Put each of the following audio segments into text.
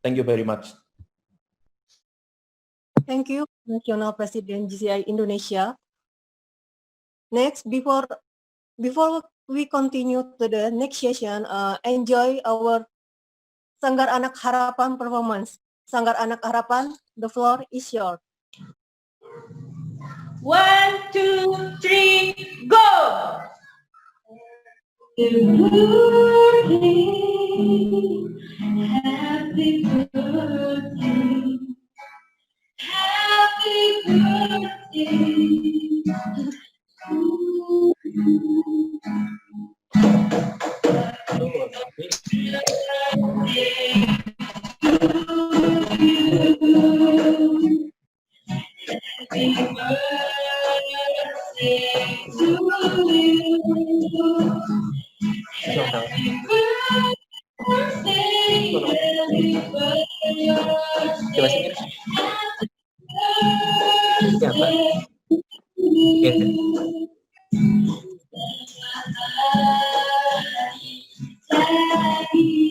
Thank you very much. Thank you, National President JCI Indonesia. Next, before we continue to the next session, enjoy our Sanggar Anak Harapan performance. Sanggar Anak Harapan, the floor is yours. 1, 2, 3, go! Happy birthday, happy birthday to you. Happy birthday to you. Happy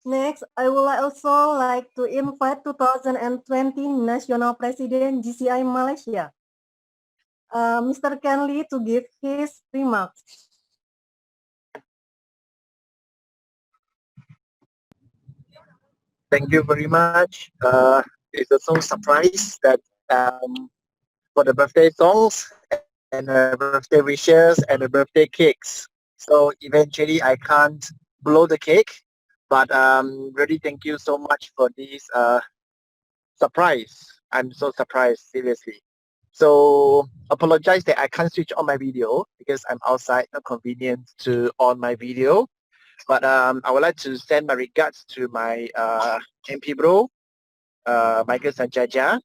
Next, I would also like to invite 2020 National President JCI Malaysia, Mr. Ken Lee, to give his remarks. Thank you very much. It's a song surprise that for the birthday songs and birthday wishes and the birthday cakes. So eventually I can't blow the cake, but really thank you so much for this surprise. I'm so surprised, seriously. So apologize that I can't switch on my video because I'm outside, not convenient to on my video. But I would like to send my regards to my MP bro, Michael Sanjaja,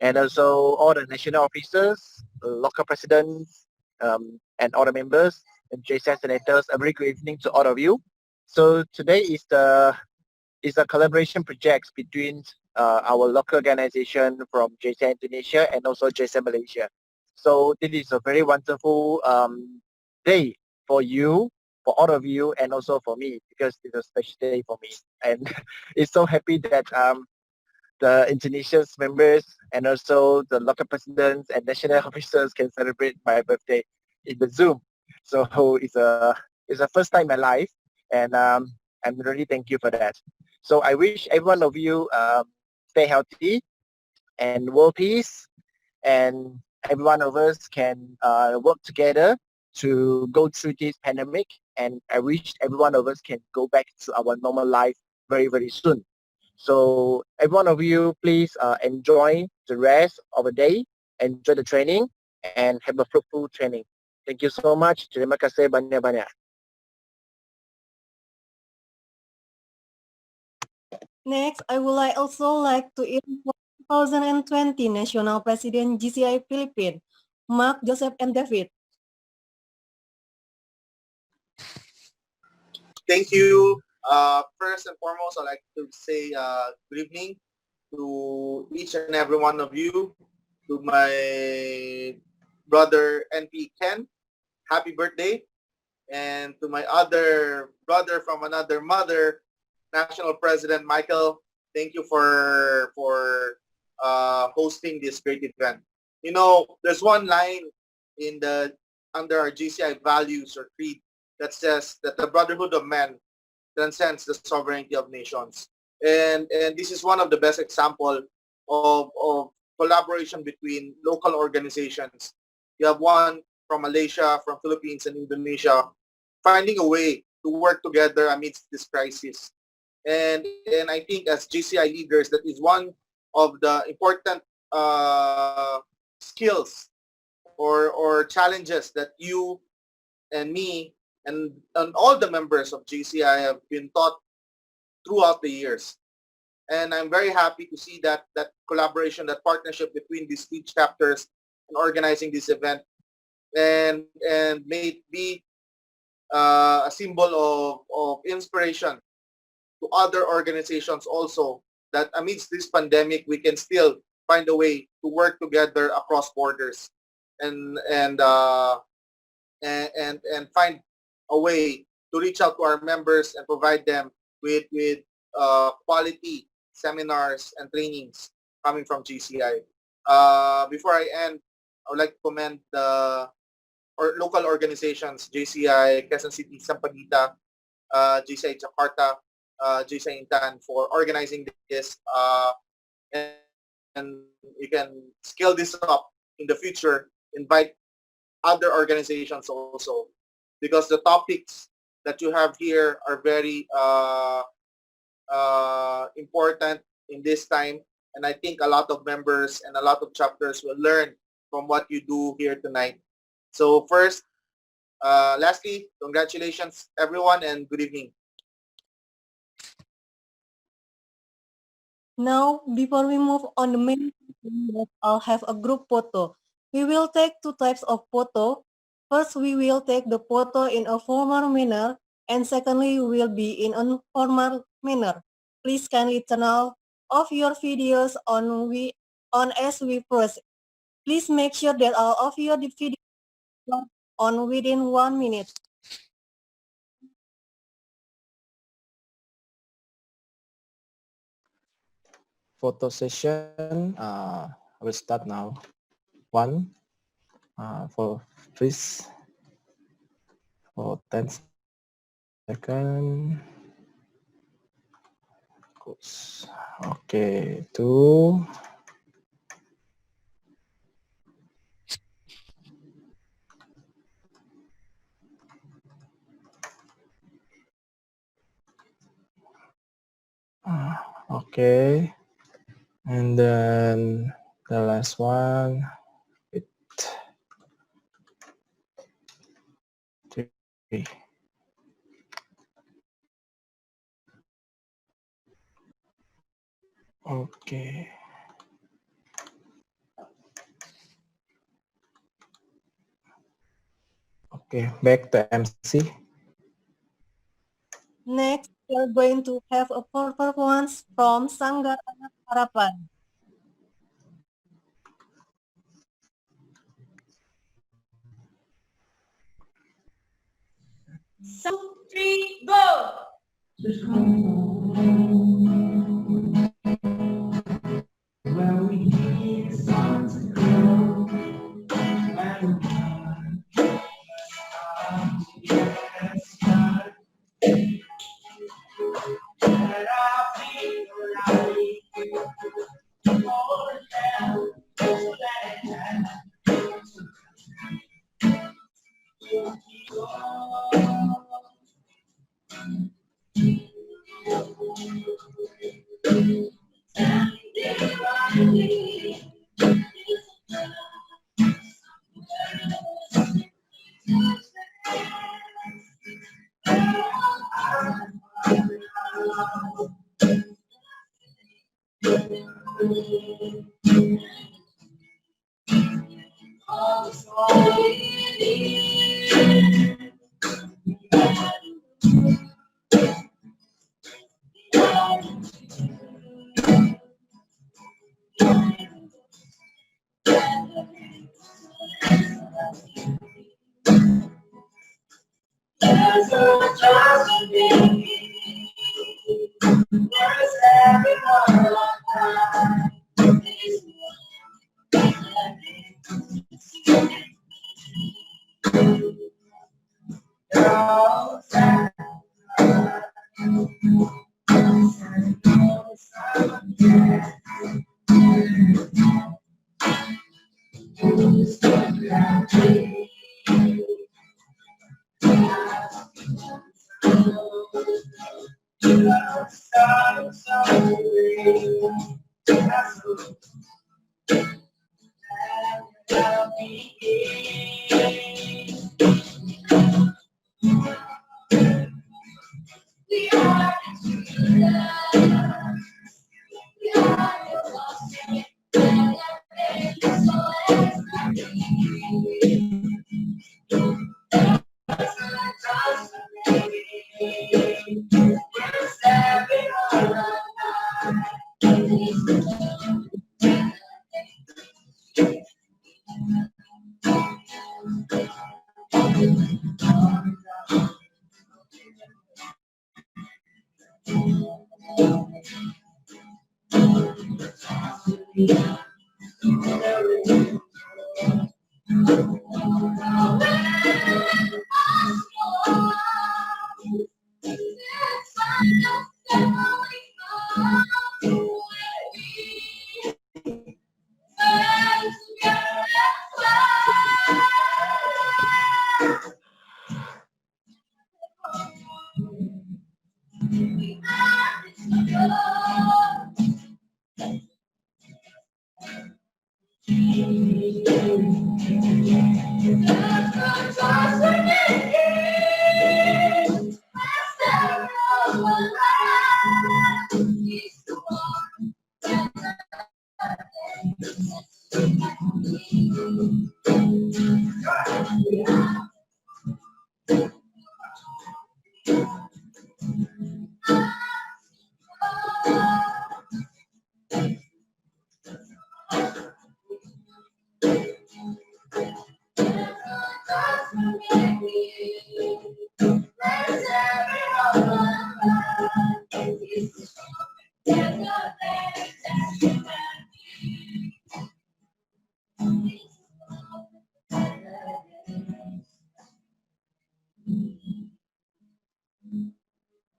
and also all the national officers, local presidents, and all the members and JCI senators. A very good evening to all of you. So today is a collaboration project between our local organization from JCI Indonesia and also JCI Malaysia. So this is a very wonderful day for you, for all of you, and also for me, because it's a special day for me. And it's so happy that the Indonesia's members and also the local presidents and national officers can celebrate my birthday in the Zoom. So it's a first time in my life, and I'm really thank you for that. So I wish every one of you stay healthy and world peace, and every one of us can work together to go through this pandemic. And I wish every one of us can go back to our normal life very, very soon. So every one of you, please enjoy the rest of the day, enjoy the training, and have a fruitful training. Thank you so much. Terima kasih banyak-banyak. Next, I would also like to invite 2020 National President JCI Philippines, Mark, Joseph, and David. Thank you. First and foremost, I'd like to say good evening to each and every one of you, to my brother NP Ken, happy birthday, and to my other brother from another mother, National President Michael, thank you for hosting this great event. You know, there's one line in under our JCI values or creed that says that the brotherhood of men transcends the sovereignty of nations. And this is one of the best example of collaboration between local organizations. You have one from Malaysia, from Philippines, and Indonesia, finding a way to work together amidst this crisis. And I think as JCI leaders, that is one of the important skills or challenges that you and me and all the members of JCI have been taught throughout the years. And I'm very happy to see that collaboration, that partnership between these three chapters in organizing this event, and may it be a symbol of inspiration to other organizations also, that amidst this pandemic we can still find a way to work together across borders and find a way to reach out to our members and provide them with quality seminars and trainings coming from JCI. Before I end, I would like to commend the local organizations, JCI Quezon City Sampaguita, JCI Jakarta, JCI Intan, for organizing this, and you can scale this up in the future, invite other organizations also, because the topics that you have here are very important in this time, and I think a lot of members and a lot of chapters will learn from what you do here tonight. So first, lastly, congratulations everyone and good evening. Now, before we move on the main, I'll have a group photo. We will take two types of photo. First, we will take the photo in a formal manner, and secondly, will be in an informal manner. Please kindly turn off your videos on as we proceed. Please make sure that all of your videos are on within 1 minute. Photo session will start now. One for please for 10 seconds. Okay, two. Okay, and then the last one. Three. Okay. Okay, back to MC. Next, we're going to have a performance from Sanggar Anak Harapan. Two, three, go! Well, we need sun to grow, and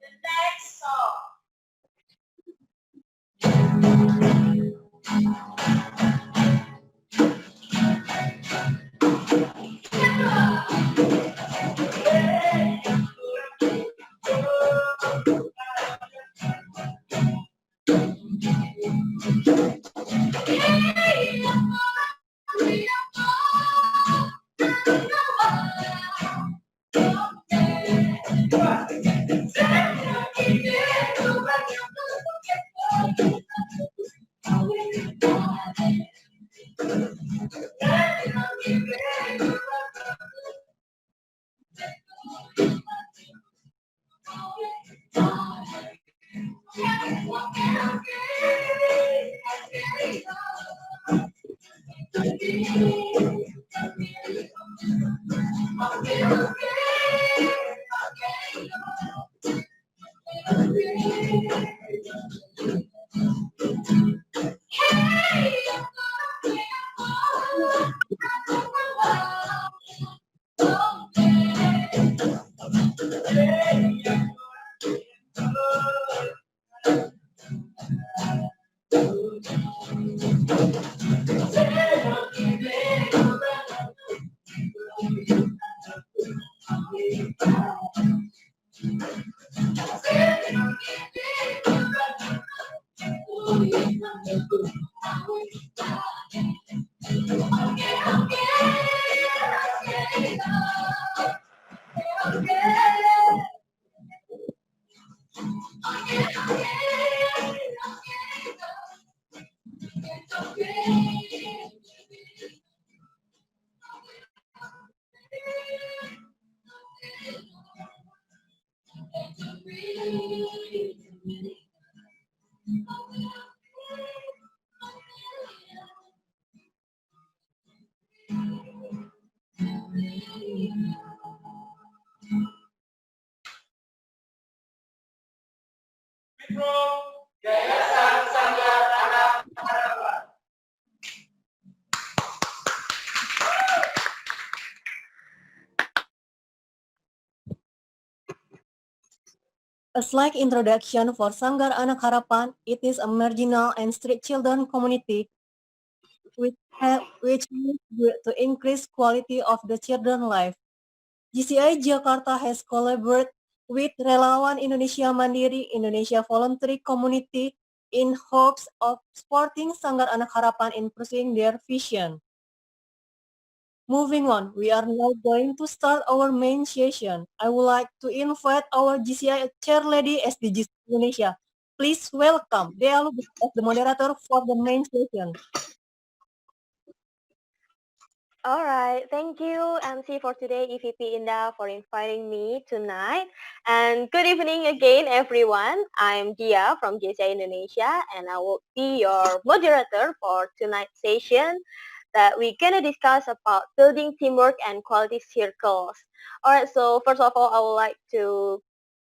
The next song. Yayasan Sanggar Anak Harapan. A slight introduction for Sanggar Anak Harapan. It is a marginal and street children community which aims to increase quality of the children life. JCI Jakarta has collaborated with Relawan Indonesia Mandiri, Indonesia Voluntary Community in hopes of supporting Sanggar Anak Harapan in pursuing their vision. Moving on, we are now going to start our main session. I would like to invite our JCI Chair Lady SDGs Indonesia. Please welcome Dhea Lubis as the moderator for the main session. All right, thank you, MC, for today, EVP Indah, for inviting me tonight. And good evening again, everyone. I'm Dhea from JCI Indonesia, and I will be your moderator for tonight's session that we're gonna discuss about building teamwork and quality circles. All right, so first of all, I would like to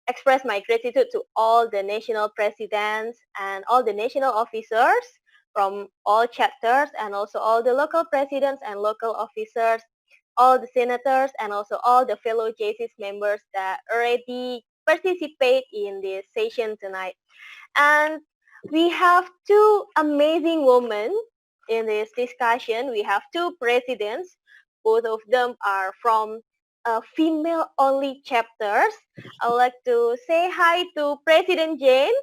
express my gratitude to all the national presidents and all the national officers from all chapters, and also all the local presidents and local officers, all the senators, and also all the fellow JCs members that already participate in this session tonight. And we have two amazing women in this discussion. We have two presidents. Both of them are from female-only chapters. I would like to say hi to President Jane.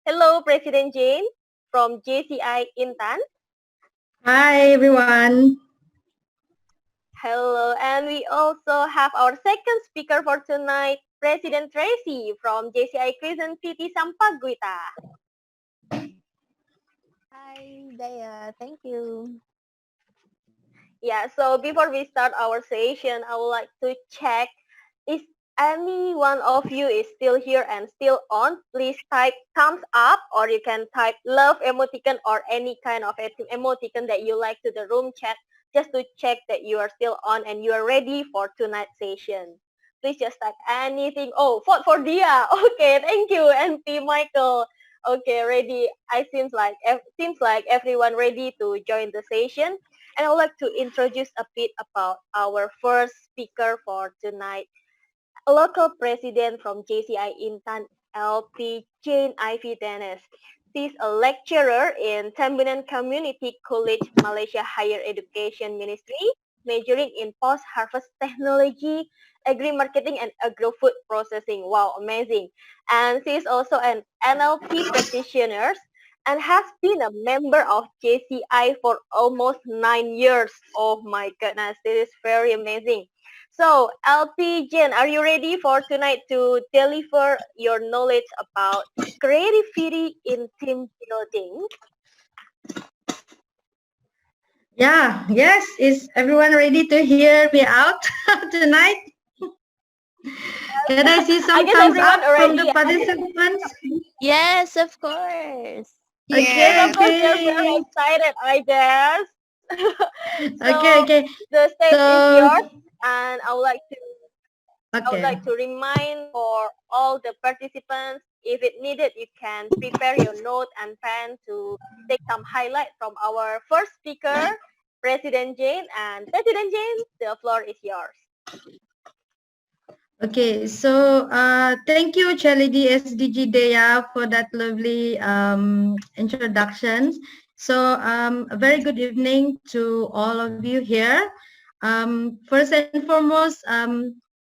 Hello, President Jane from JCI Intan. Hi, everyone. Hello, and we also have our second speaker for tonight, President Tracy from JCI Quezon City Sampaguita. Hi, Dhea. Thank you. Yeah, so before we start our session, I would like to check if any one of you is still here and still on. Please type thumbs up, or you can type love emoticon or any kind of emoticon that you like to the room chat, just to check that you are still on and you are ready for tonight's session. Please just type anything. Oh, vote for Dhea. Okay, thank you, MP Michael. Okay, ready. Seems like everyone ready to join the session. And I would like to introduce a bit about our first speaker for tonight, a local president from JCI Intan, LP Jane Ivy Dennis. She's a lecturer in Tambunan Community College, Malaysia Higher Education Ministry, majoring in post-harvest technology, agri-marketing, and agro-food processing. Wow, amazing. And she's also an NLP practitioner and has been a member of JCI for almost 9 years. Oh my goodness, this is very amazing. So, LP Jen, are you ready for tonight to deliver your knowledge about creativity in team building? Yeah, yes. Is everyone ready to hear me out tonight? Can I see some guess thumbs everyone up from already, the yeah. participants? Yes, of course. Okay, Yes, of course, they're very okay. excited, I guess. So, Okay. the stage is So, yours, and I would okay. like to remind for all the participants, if it needed, you can prepare your note and pen to take some highlight from our first speaker, President Jane. And President Jane, the floor is yours. Okay, so thank you, Charlie SDG Dea, for that lovely introduction. So a very good evening to all of you here. First and foremost,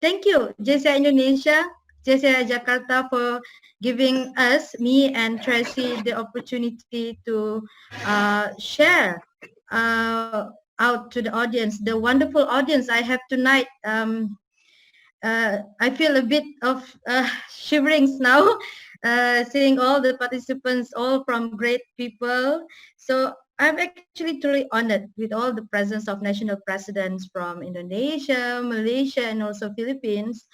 thank you, JCI Indonesia, JCI Jakarta, for giving us, me and Tracy, the opportunity to share out to the audience, the wonderful audience I have tonight. I feel a bit of shiverings now, seeing all the participants, all from great people. So I'm actually truly honored with all the presence of national presidents from Indonesia, Malaysia, and also Philippines,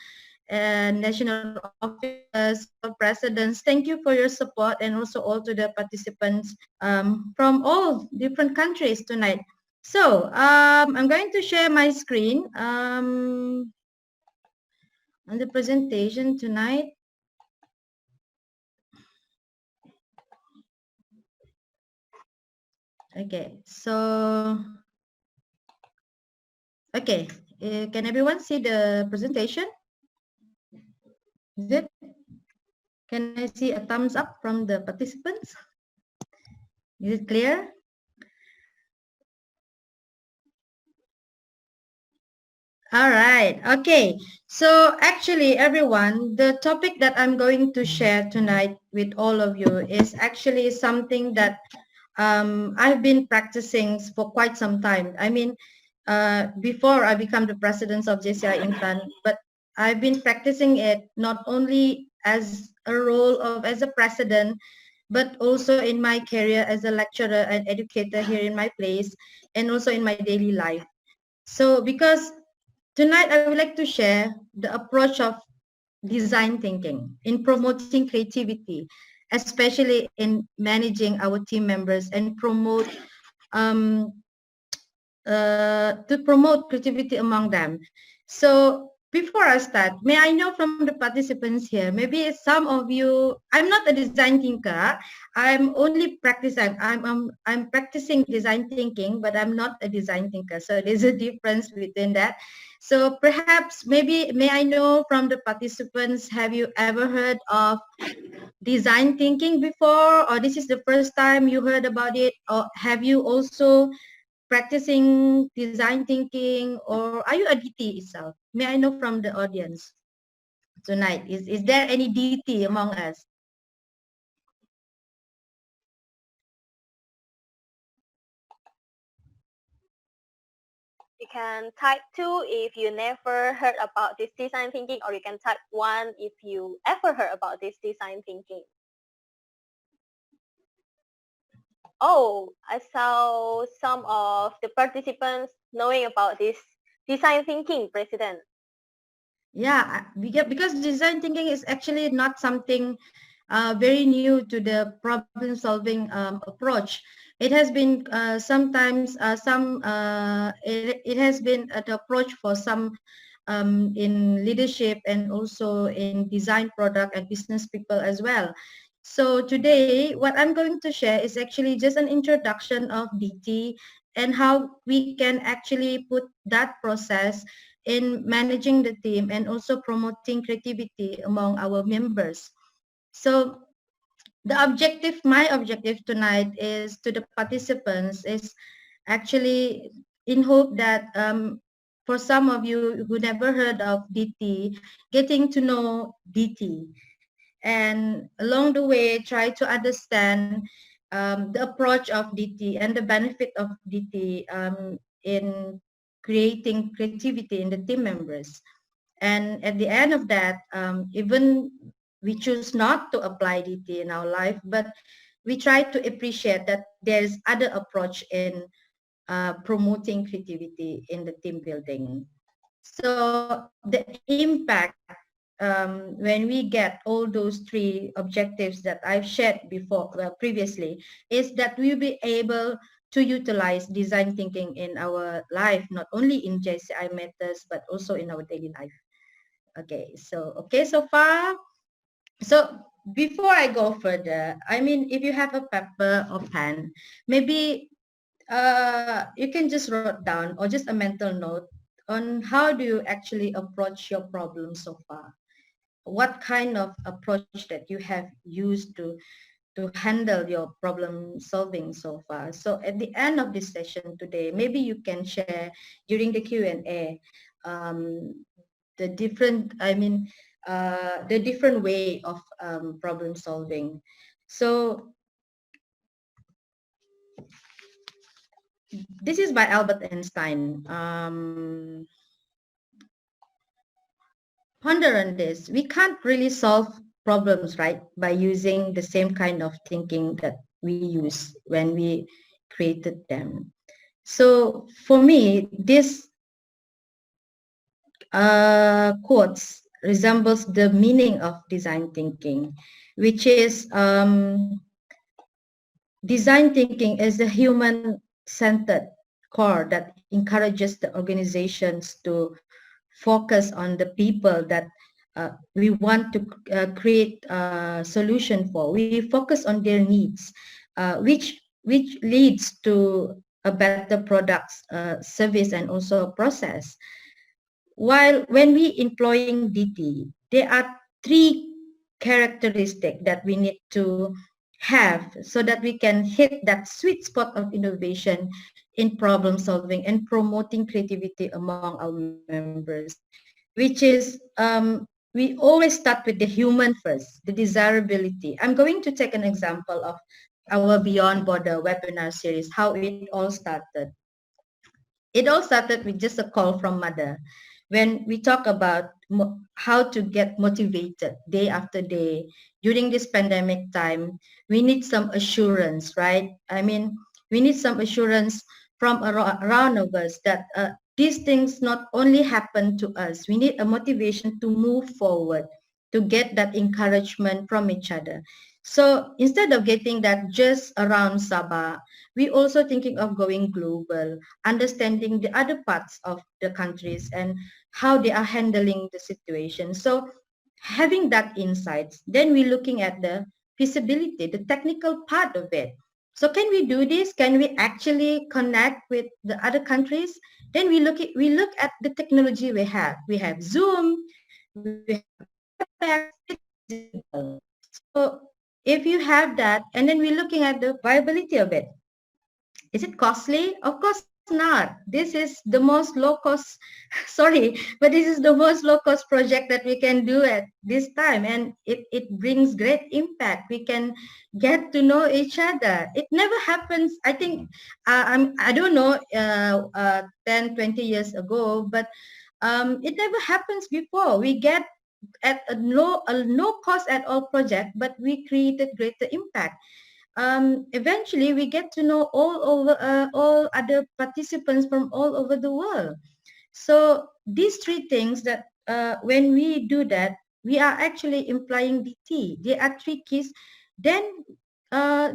and national officers, presidents. Thank you for your support, and also all to the participants from all different countries tonight. So I'm going to share my screen. On the presentation tonight. Okay, so, okay, can everyone see the presentation? Is it? Can I see a thumbs up from the participants? Is it clear? All right, okay. So actually, everyone, the topic that I'm going to share tonight with all of you is actually something that I've been practicing for quite some time. I mean, before I become the president of JCI Intan, but I've been practicing it not only as a role of as a president, but also in my career as a lecturer and educator here in my place, and also in my daily life. So because tonight I would like to share the approach of design thinking in promoting creativity, especially in managing our team members and um, to promote creativity among them. So before I start, may I know from the participants here, maybe some of you, I'm not a design thinker, I'm only practicing, I'm practicing design thinking, but I'm not a design thinker. So there's a difference between that. So perhaps maybe, may I know from the participants, have you ever heard of design thinking before, or this is the first time you heard about it, or have you also practicing design thinking, or are you a DT itself? May I know from the audience tonight? Is there any DT among us? You can type 2 if you never heard about this design thinking, or you can type 1 if you ever heard about this design thinking. Oh, I saw some of the participants knowing about this design thinking, President. Yeah, because design thinking is actually not something very new to the problem solving approach. It has been sometimes it has been an approach for some in leadership and also in design product and business people as well. So today, what I'm going to share is actually just an introduction of DT and how we can actually put that process in managing the team and also promoting creativity among our members. So my objective tonight is to the participants is actually in hope that for some of you who never heard of DT, getting to know DT, and along the way try to understand the approach of DT and the benefit of DT in creating creativity in the team members. And at the end of that, even we choose not to apply DT in our life, but we try to appreciate that there's other approach in promoting creativity in the team building. So the impact when we get all those three objectives that I've shared before, previously, is that we'll be able to utilize design thinking in our life, not only in JCI methods, but also in our daily life. Okay, so far. So before I go further, I mean, if you have a paper or pen, maybe you can just write down or just a mental note on how do you actually approach your problem so far. What kind of approach that you have used to handle your problem solving so far. So at the end of this session today, maybe you can share during the Q&A the different, the different way of problem solving. So this is by Albert Einstein. Ponder on this. We can't really solve problems, right, by using the same kind of thinking that we use when we created them. So for me, this quotes resembles the meaning of design thinking, which is design thinking is a human-centered core that encourages the organizations to focus on the people that we want to create a solution for. We focus on their needs, which leads to a better product, service, and also process. While when we employing DT, there are three characteristics that we need to have so that we can hit that sweet spot of innovation in problem solving and promoting creativity among our members, which is we always start with the human first, the desirability. I'm going to take an example of our Beyond Border webinar series, how it all started. It all started with just a call from mother. When we talk about how to get motivated day after day during this pandemic time, we need some assurance, right? I mean, we need some assurance from around of us that these things not only happen to us, we need a motivation to move forward, to get that encouragement from each other. So instead of getting that just around Sabah, we also thinking of going global, understanding the other parts of the countries and how they are handling the situation. So having that insights, then we're looking at the feasibility, the technical part of it. So can we do this? Can we actually connect with the other countries? Then we look at the technology we have. We have Zoom, we have WebEx, it's digital. So if you have that, and then we're looking at the viability of it. Is it costly? Of course not. This is the most low cost, sorry, but this is the most low cost project that we can do at this time. And it brings great impact. We can get to know each other. It never happens. I think, I don't know, 10, 20 years ago, but it never happens before. We get at a no cost at all project, but we created greater impact. Eventually we get to know all other participants from all over the world. So these three things that when we do that, we are actually implying DT. There are three keys. Then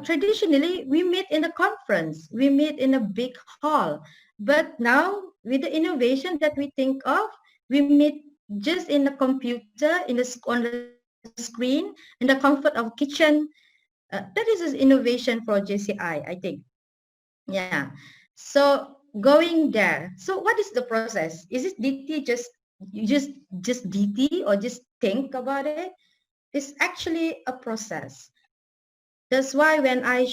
traditionally we meet in a conference, we meet in a big hall. But now with the innovation that we think of, we meet just in the computer, on the screen, in the comfort of kitchen. That is an innovation for JCI, I think. Yeah. So going there. So what is the process? Is it DT just DT or just think about it? It's actually a process. That's why when I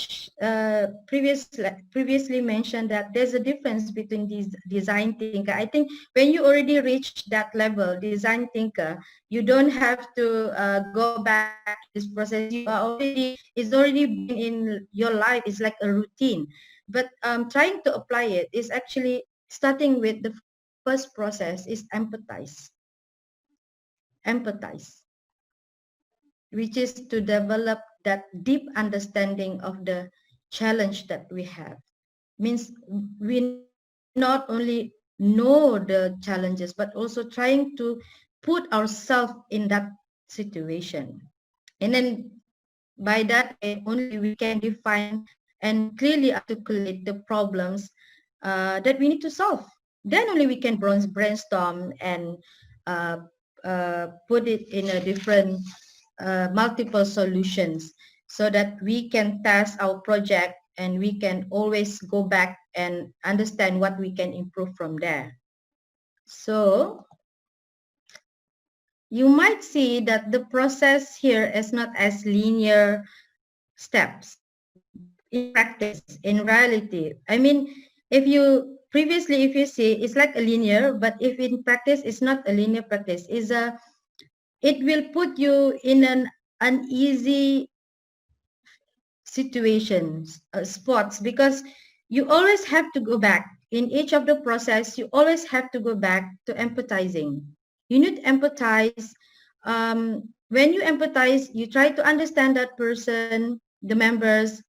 previously mentioned that there's a difference between these design thinker. I think when you already reach that level, design thinker, you don't have to go back to this process. You are it's already been in your life. It's like a routine. But trying to apply it is actually starting with the first process is empathize. Empathize, which is to develop that deep understanding of the challenge that we have. Means we not only know the challenges, but also trying to put ourselves in that situation. And then by that way, only we can define and clearly articulate the problems that we need to solve. Then only we can brainstorm and put it in a different multiple solutions so that we can test our project and we can always go back and understand what we can improve from there. So you might see that the process here is not as linear steps. In practice, in reality, I mean, if you see, it's like a linear, but if in practice, it's not a linear practice. It will put you in an uneasy situations, spots, because you always have to go back. In each of the process, you always have to go back to empathizing. You need to empathize. When you empathize, you try to understand that person, the members,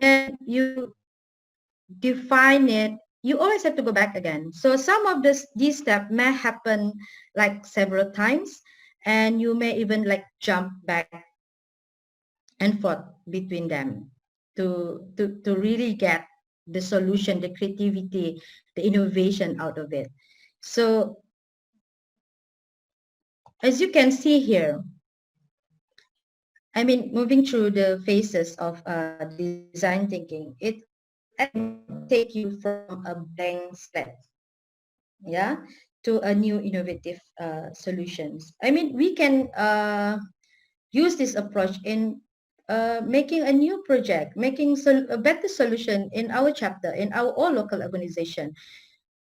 then you define it. You always have to go back again. So some of these steps may happen like several times, and you may even like jump back and forth between them to really get the solution, the creativity, the innovation out of it. So as you can see here, I mean, moving through the phases of design thinking, it take you from a blank slate, yeah, to a new innovative solutions. I mean, we can use this approach in making a new project, making a better solution in our chapter, in our all local organization,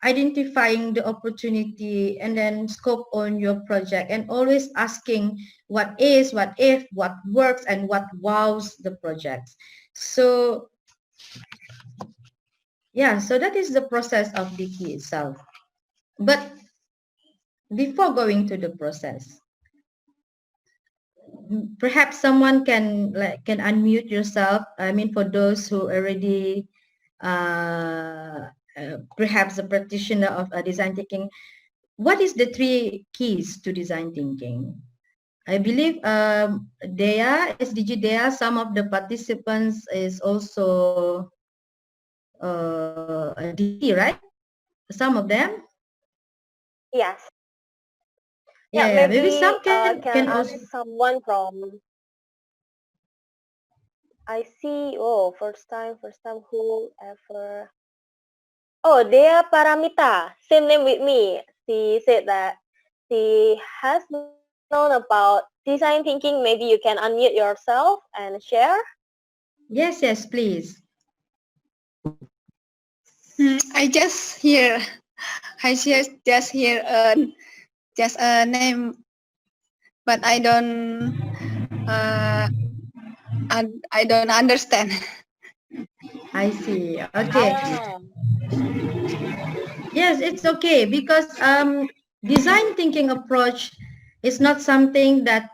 identifying the opportunity and then scope on your project and always asking what is, what if, what works and what wows the projects. So yeah, so that is the process of DT itself. But before going to the process, perhaps someone can unmute yourself. I mean, for those who already perhaps a practitioner of design thinking, what is the 3 keys to design thinking? I believe Dhea, SDG Dhea, some of the participants is also a DT, right? Some of them? Yes. Yeah, Yeah, yeah. Maybe maybe some can can ask also. someone from, I see, oh, first time, whoever. Oh, Dhea Paramita, same name with me. She said that she has known about design thinking. Maybe you can unmute yourself and share. Yes, yes, please. I just hear, just hear just a name, but I don't, I don't understand. I see. Okay. Ah, Yes, it's okay because design thinking approach is not something that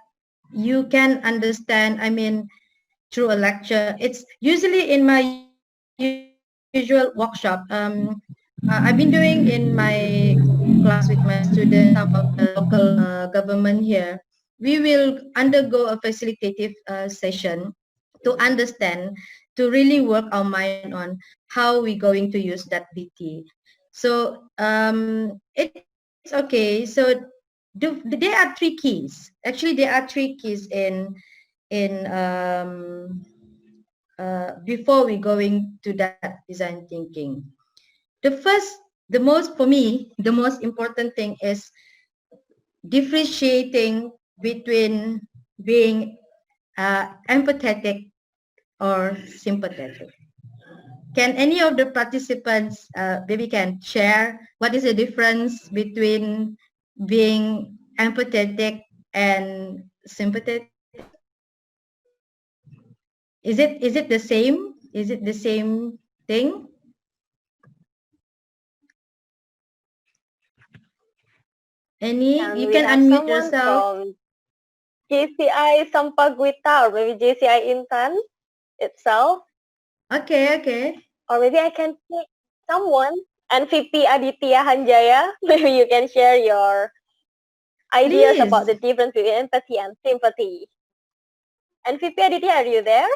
you can understand. I mean, through a lecture. It's usually in my usual workshop. I've been doing in my class with my students, some of the local government here. We will undergo a facilitative session to understand, to really work our mind on how we're going to use that BT. So it's okay. So there are 3 keys. Actually, there are 3 keys in before we going to that design thinking. The first, the most for me, the most important thing is differentiating between being empathetic or sympathetic. Can any of the participants maybe can share what is the difference between being empathetic and sympathetic? Is it the same? Is it the same thing? Any? and You we can have unmute someone yourself. from JCI Sampaguita, or maybe JCI Intan itself, Okay, okay. or maybe I can pick someone. And VP Aditya Hanjaya, maybe you can share your ideas Please. about the difference between empathy and sympathy. And VP Aditya, are you there?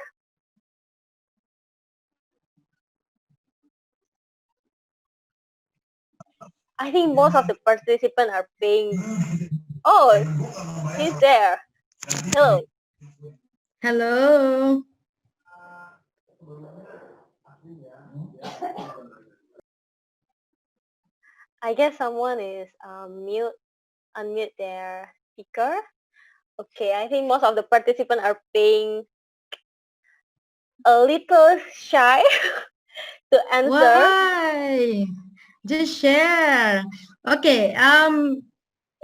I think most of the participants are paying. Oh, he's there. Hello. Hello. I guess someone is unmute their speaker. Okay, I think most of the participants are paying a little shy to answer. Why? Just share. Okay.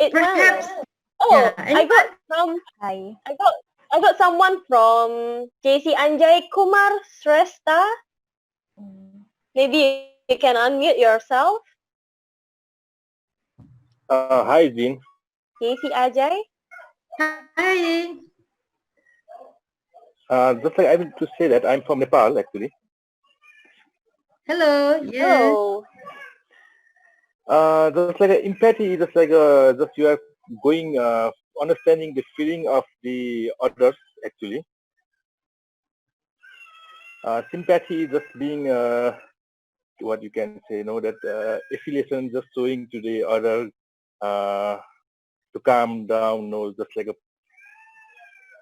It Perhaps. well. Yeah. Oh, Anyone? Hi. I got someone from JC Anjay Kumar Sresta. Mm. Maybe you can unmute yourself. Hi, Jean. JC Ajay. Hi. Just like I want to say that I'm from Nepal, actually. Hello. Yes. Hello. Just like empathy, just like just you are going, understanding the feeling of the others, actually. Sympathy is just being, what you can say, that affiliation, just showing to the other to calm down, just like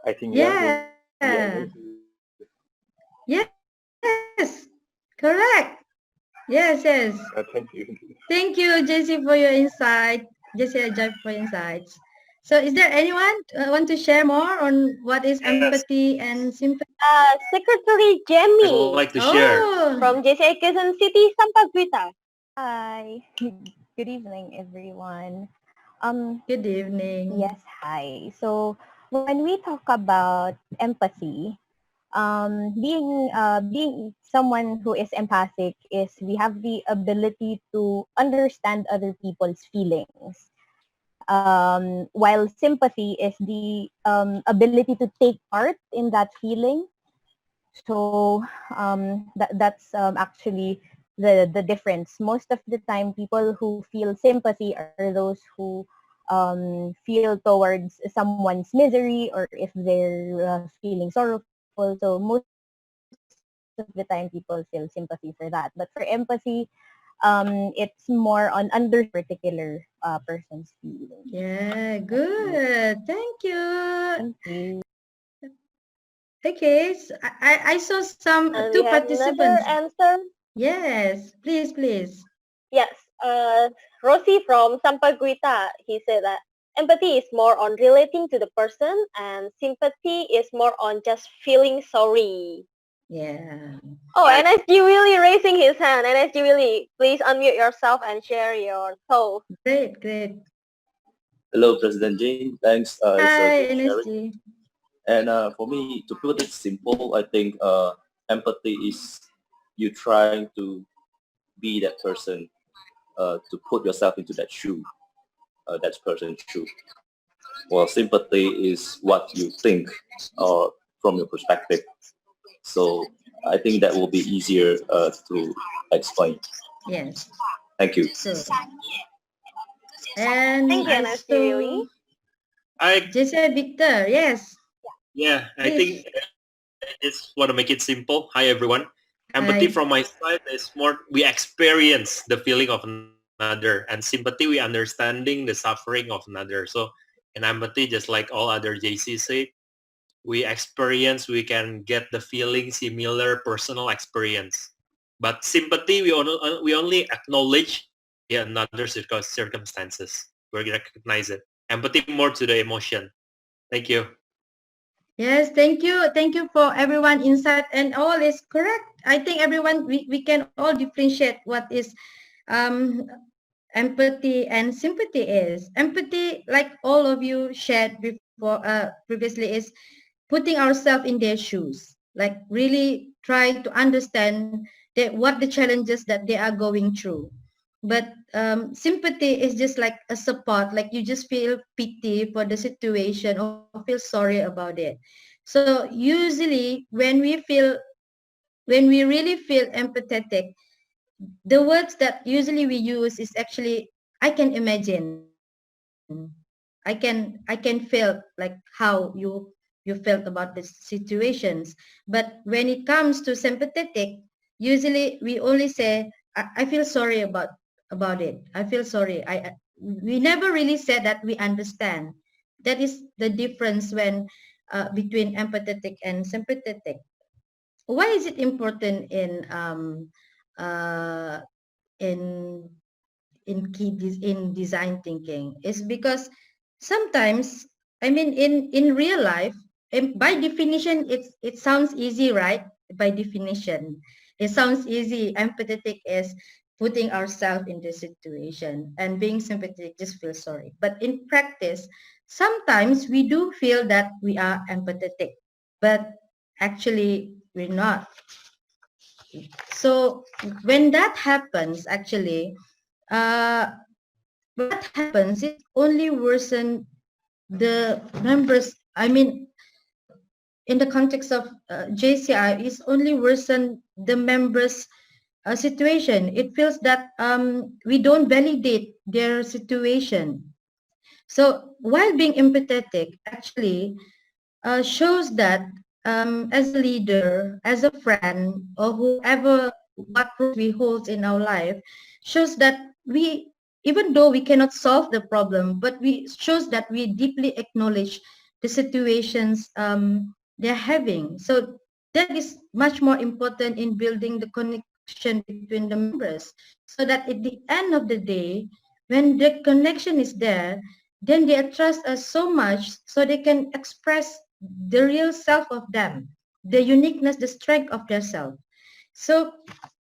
I think, Yeah. Yes. Correct. Yes, yes. thank you. Thank you, JC, for your insight. JC Ajay for your insights. So is there anyone want to share more on what is empathy and sympathy? Secretary I Jamie would like to share. Oh, from JCI Quezon City Sampaguita. Hi. Good evening, everyone. good evening. Yes, hi. So when we talk about empathy, being someone who is empathic is we have the ability to understand other people's feelings. While sympathy is the ability to take part in that feeling. So that's actually the difference. Most of the time, people who feel sympathy are those who feel towards someone's misery, or if they're feeling sorrowful. So most of the time, people feel sympathy for that. But for empathy, it's more on understanding a particular person's feelings. Yeah, good. Thank you. Thank you. Okay, so I saw some And we two have another participants. answer. Yes, please, please. Yes, Rosie from Sampaguita, he said that empathy is more on relating to the person and sympathy is more on just feeling sorry. Yeah. Oh, NSG Willie raising his hand. NSG Willie, please unmute yourself and share your thoughts. Great, great. Hello, President Jane. Thanks. It's a Hi, good sharing. NSG. And for me, to put it simple, I think empathy is you trying to be that person, to put yourself into that shoe, that person's shoe. Well, sympathy is what you think or from your perspective. So I think that will be easier to explain. Yes. Thank you. So, and Thank you, I NSG saw Willie. JCI Victor. Yes. Yeah, I Please. think I just want to make it simple. Hi, everyone. Empathy Hi. from my side is more we experience the feeling of another, and sympathy we understanding the suffering of another. So in empathy, just like all other JC said, we experience, we can get the feeling similar personal experience. But sympathy, we only acknowledge another circumstances. We recognize it. Empathy more to the emotion. Thank you. Yes, thank you. Thank you for everyone insight, and all is correct. I think everyone, we can all differentiate what is um, empathy and sympathy is. Empathy, like all of you shared before previously, is putting ourselves in their shoes, like really try to understand what the challenges that they are going through. But sympathy is just like a support, like you just feel pity for the situation or feel sorry about it. So usually when we really feel empathetic, the words that usually we use is actually, I can imagine, I can feel like how you felt about the situations. But when it comes to sympathetic, usually we only say, I feel sorry about it. I feel sorry. We never really said that we understand. That is the difference when between empathetic and sympathetic. Why is it important uh, in in design thinking? Is because sometimes, I mean, in real life, by definition, it sounds easy, right? By definition, it sounds easy. Empathetic is putting ourselves in the situation, and being sympathetic just feel sorry. But in practice, sometimes we do feel that we are empathetic, but actually we're not. So when that happens, actually, what happens is only worsen the members. I mean, in the context of JCI, is only worsen the members' situation. It feels that we don't validate their situation. So while being empathetic, actually shows that as a leader, as a friend, or whoever, what role we hold in our life, shows that we, even though we cannot solve the problem, but we shows that we deeply acknowledge the situations they're having. So that is much more important in building the connection between the members, so that at the end of the day, when the connection is there, then they trust us so much so they can express the real self of them, the uniqueness, the strength of their self. So,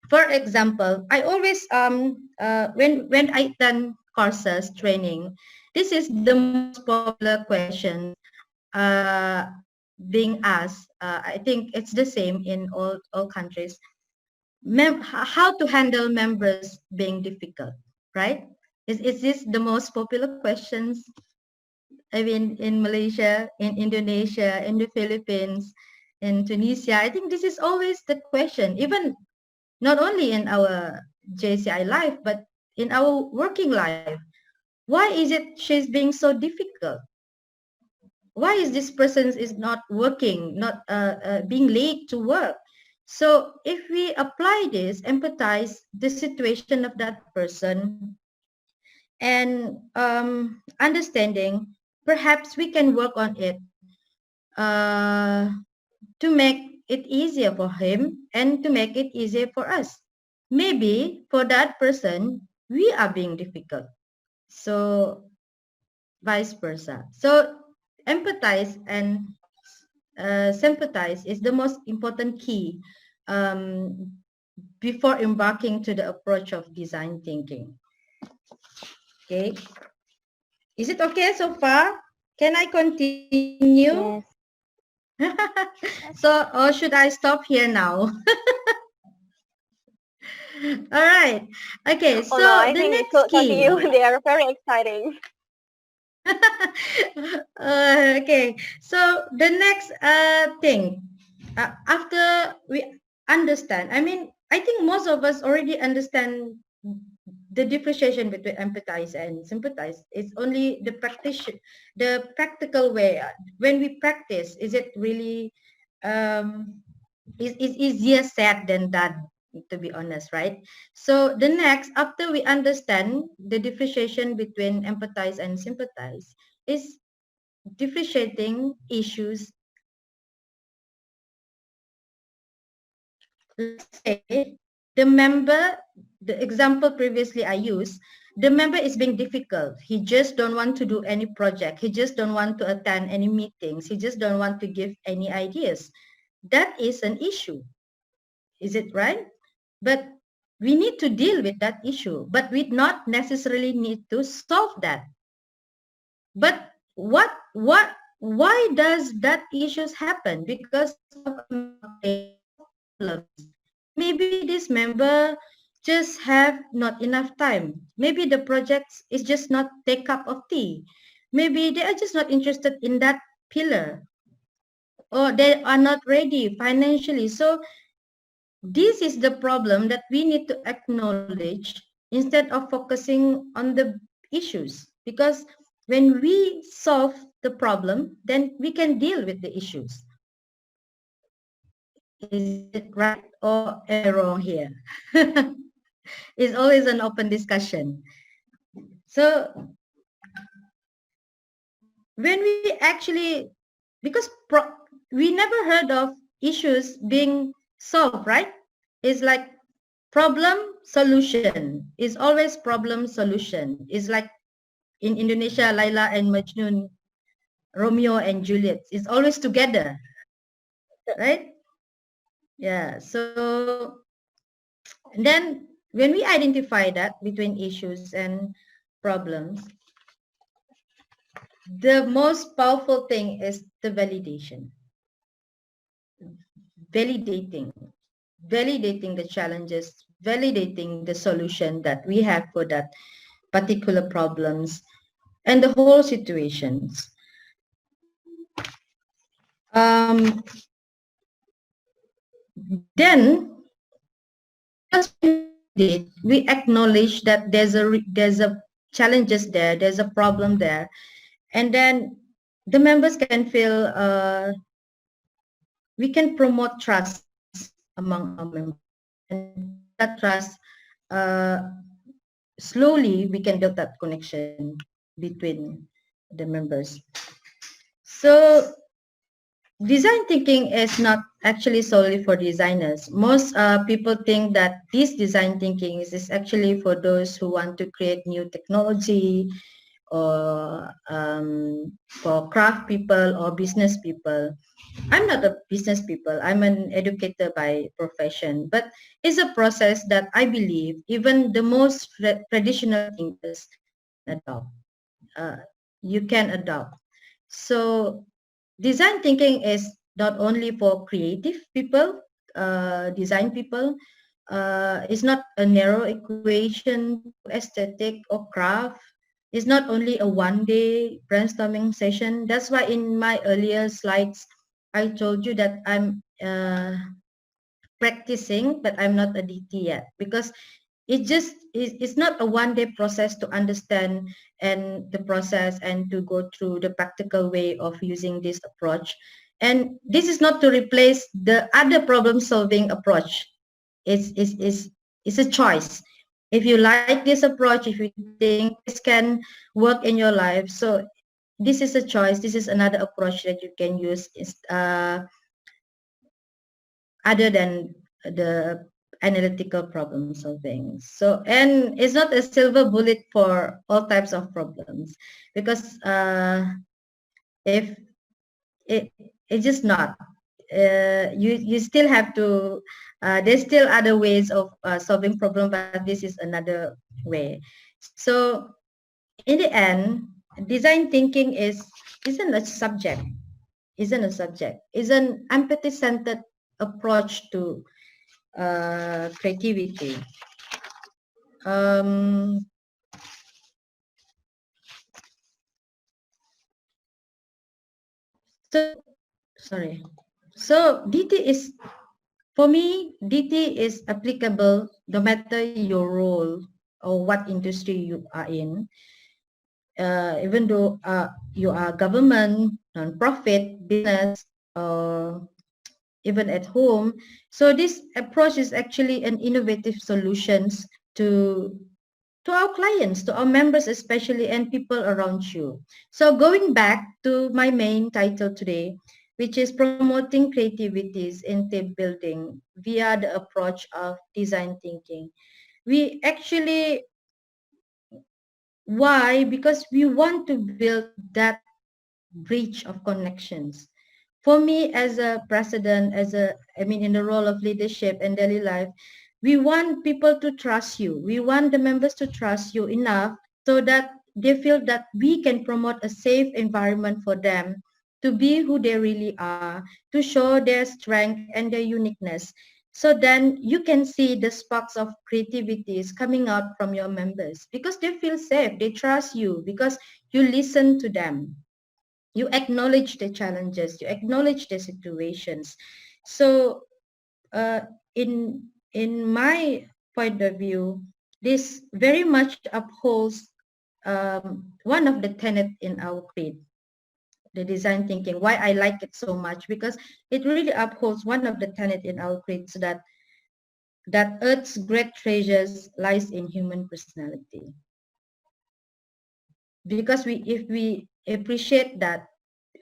for example, I always when I done courses training, this is the most popular question uh, being asked. I think it's the same in all countries. How to handle members being difficult, right? Is this the most popular questions? I mean, in Malaysia, in Indonesia, in the Philippines, in Tunisia, I think this is always the question. Even not only in our JCI life, but in our working life. Why is it she's being so difficult? Why is this person is not working, not being late to work? So if we apply this, empathize the situation of that person, and understanding, perhaps we can work on it to make it easier for him and to make it easier for us. Maybe for that person, we are being difficult. So vice versa. So empathize and sympathize is the most important key before embarking to the approach of design thinking. Okay. Is it okay so far? Can I continue? Yes. So, or should I stop here now? All right. Okay. So Oh no, I the think we next could key. continue. They are very exciting. Okay. So the next thing, after we understand, I mean, I think most of us already understand the differentiation between empathize and sympathize. It's only the practical way. When we practice, is it really is easier said than done, to be honest, right? So the next, after we understand the differentiation between empathize and sympathize, is differentiating issues. Let's say the member, the example previously I used, the member is being difficult. He just don't want to do any project. He just don't want to attend any meetings. He just don't want to give any ideas. That is an issue. Is it right? But we need to deal with that issue, but we not necessarily need to solve that. But why does that issues happen? Because of problems. Maybe this member just have not enough time. Maybe the project is just not their cup of tea. Maybe they are just not interested in that pillar, or they are not ready financially. So this is the problem that we need to acknowledge instead of focusing on the issues. Because when we solve the problem, then we can deal with the issues. Is it right or am I wrong here? It's always an open discussion. So when we actually, because we never heard of issues being solved, right? It's like problem solution. Is always problem solution. It's like in Indonesia, Laila and Majnun, Romeo and Juliet. It's always together, right? Yeah. So then when we identify that between issues and problems, the most powerful thing is the validation. Validating the challenges, validating the solution that we have for that particular problems and the whole situations. Then we acknowledge that there's a challenges there, there's a problem there, and then the members can feel we can promote trust among our members, and that trust slowly we can build that connection between the members. So design thinking is not actually solely for designers. Most people think that this design thinking is actually for those who want to create new technology, or for craft people or business people. I'm not a business people. I'm an educator by profession, but it's a process that I believe even the most traditional thinkers adopt. You can adopt. So design thinking is not only for creative people, design people. It's not a narrow equation, aesthetic or craft. It's not only a one-day brainstorming session. That's why in my earlier slides, I told you that I'm practicing, but I'm not a DT yet because it's not a one-day process to understand and the process and to go through the practical way of using this approach. And this is not to replace the other problem-solving approach. It's a choice. If you like this approach, if you think this can work in your life, so this is a choice. This is another approach that you can use other than the analytical problem solving. So, and it's not a silver bullet for all types of problems because if it's just not, you still have to, there's still other ways of solving problem, but this is another way. So in the end, design thinking isn't a subject, is an empathy-centered approach to creativity. So DT is, for me, DT is applicable no matter your role or what industry you are in. Even though you are government, non-profit, business, or even at home. So this approach is actually an innovative solutions to our clients, to our members especially, and people around you. So going back to my main title today, which is promoting creativities in team building via the approach of design thinking. We actually, why? Because we want to build that bridge of connections. For me, as a president, in the role of leadership and daily life, we want people to trust you. We want the members to trust you enough so that they feel that we can promote a safe environment for them to be who they really are, to show their strength and their uniqueness. So then you can see the sparks of creativity is coming out from your members because they feel safe, they trust you because you listen to them. You acknowledge the challenges, you acknowledge the situations. So in my point of view, this very much upholds one of the tenets in our creed, the design thinking. Why I like it so much, because it really upholds one of the tenets in our creed, so that Earth's great treasures lies in human personality. Because if we appreciate that,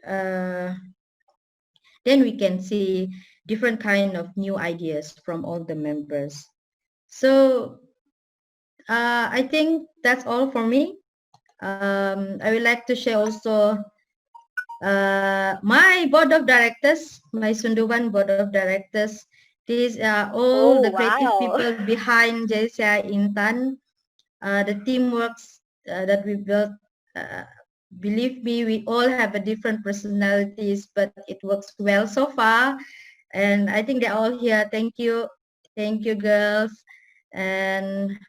then we can see different kind of new ideas from all the members. So I think that's all for me. I would like to share also my board of directors, my Sunduban board of directors. These are all the creative people behind JCI Intan. The teamworks that we built, believe me, we all have a different personalities, but it works well so far. And I think they're all here. Thank you, girls. And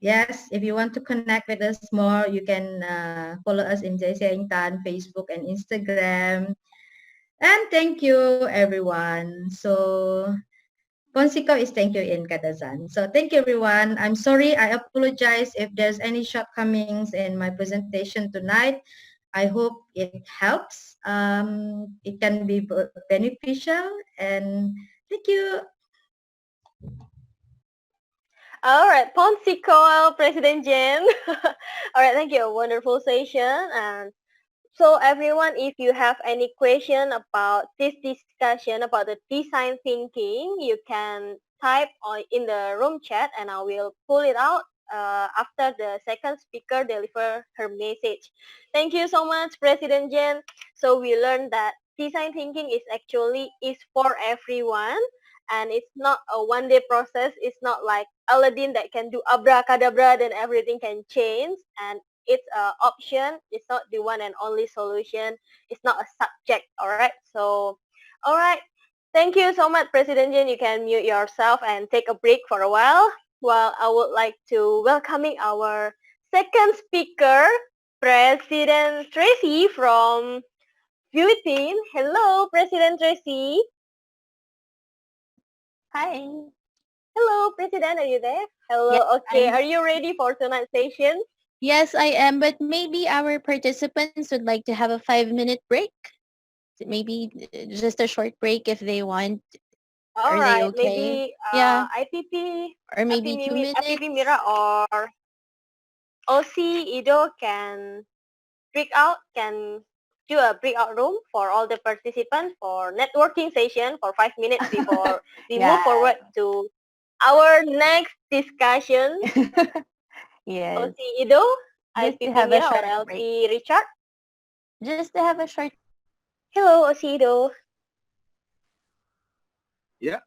yes, if you want to connect with us more, you can follow us in JCI Intan, Facebook and Instagram. And thank you, everyone. So Ponsiko is thank you in Kadazan. So thank you, everyone. I'm sorry. I apologize if there's any shortcomings in my presentation tonight. I hope it helps. It can be beneficial. And thank you. All right, Ponsiko, President Jen. All right, thank you. Wonderful session. And so everyone, if you have any question about this discussion about the design thinking, you can type in the room chat and I will pull it out after the second speaker deliver her message. Thank you so much, President Jen. So we learned that design thinking is actually for everyone, and it's not a one-day process. It's not like Aladdin that can do abracadabra, then everything can change. And it's an option. It's not the one and only solution. It's not a subject. All right. So, all right. Thank you so much, President Jen. You can mute yourself and take a break for a while. Well, I would like to welcoming our second speaker, President Tracy from Philippines. Hello, President Tracy. Hi. Hello, President, are you there? Hello, Yes, okay. I'm- Are you ready for tonight's session? Yes, I am, but maybe our participants would like to have a 5-minute break. Maybe just a short break if they want. All Are they right, okay? maybe Yeah, IPP, or maybe 2 IPP minutes. Mira or OC Ido can can do a breakout room for all the participants for networking session for 5 minutes before we move Yeah. forward to our next discussion. Yes. OC Ido, Just to IPP have a Mira or short LT Richard. Just to have a short. Hello, OC Ido. Yeah.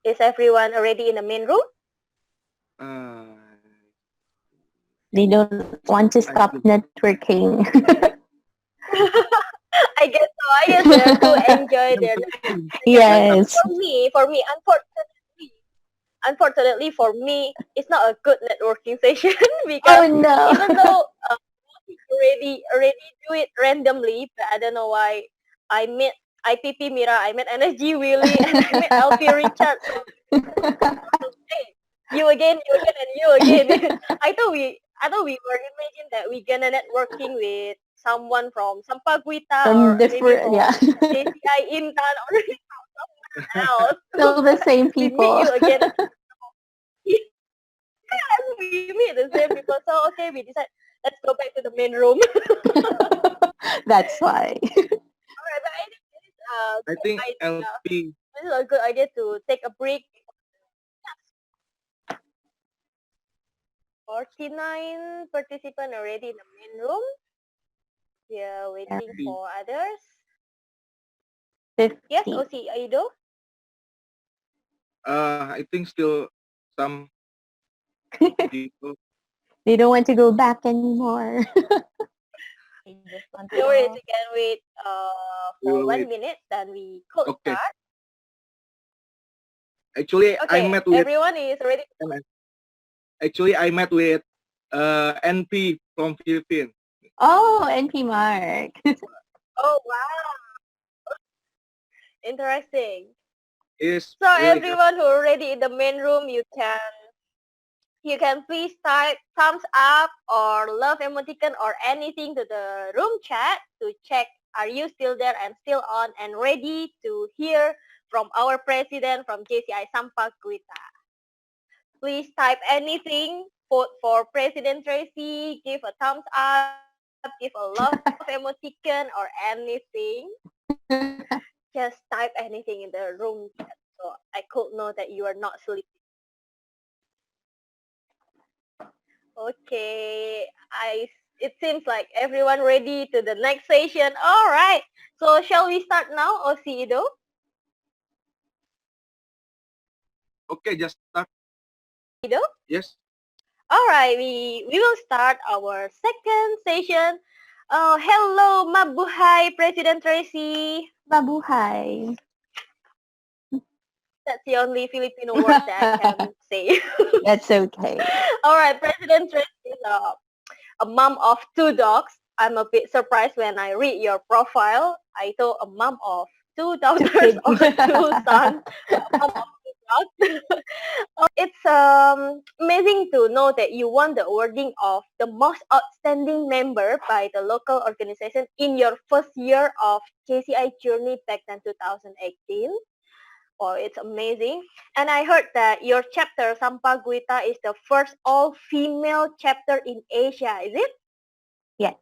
Is everyone already in the main room? They don't want to stop networking. I guess so. I guess they're to enjoy their. Yes. For me, unfortunately for me, it's not a good networking session because Oh no. even though already do it randomly, but I don't know why I met IPP Mira, I met NSG Willie, and I met LP Richard. So, hey, you again, and you again. I thought we were imagining that we're gonna networking with someone from Sampaguita or maybe from JCI Intan or someone else. Still the same We people. meet you again. We meet the same people. So okay, we decide let's go back to the main room. That's why. Alright, but I think this is I think LP. this is a good idea to take a break. 49 participants already in the main room. We are waiting for others. 50. Yes, OC Aido. I think still some people. They don't want to go back anymore. They just want to No worries, go. we can wait We for will 1 wait. minute, then we could Okay. start. Actually, I Okay, met with. everyone is ready. Actually, I met with NP from Philippines. Oh, NP Mark. Oh wow, interesting. Is So really everyone who already in the main room, you can please type thumbs up or love emoticon or anything to the room chat to check are you still there and still on and ready to hear from our president from JCI Sampaguita. Please type anything, vote for President Tracy, give a thumbs up, give a love emoticon or anything. Just type anything in the room chat so I could know that you are not sleeping. Okay, it seems like everyone ready to the next session. All right, so shall we start now, OC Ido? okay. Just start. Ido? Yes. All right, we will start our second session. Hello, mabuhay, President Tracy. Mabuhay. That's the only Filipino word that I can say. That's okay. All right, President Tracy is a mom of 2 dogs. I'm a bit surprised when I read your profile. I thought a mom of 2 daughters or 2 sons, a mom of 2 dogs. It's amazing to know that you won the awarding of the most outstanding member by the local organization in your first year of JCI journey back in 2018. Oh, it's amazing. And I heard that your chapter, Sampaguita, is the first all-female chapter in Asia, is it? Yes.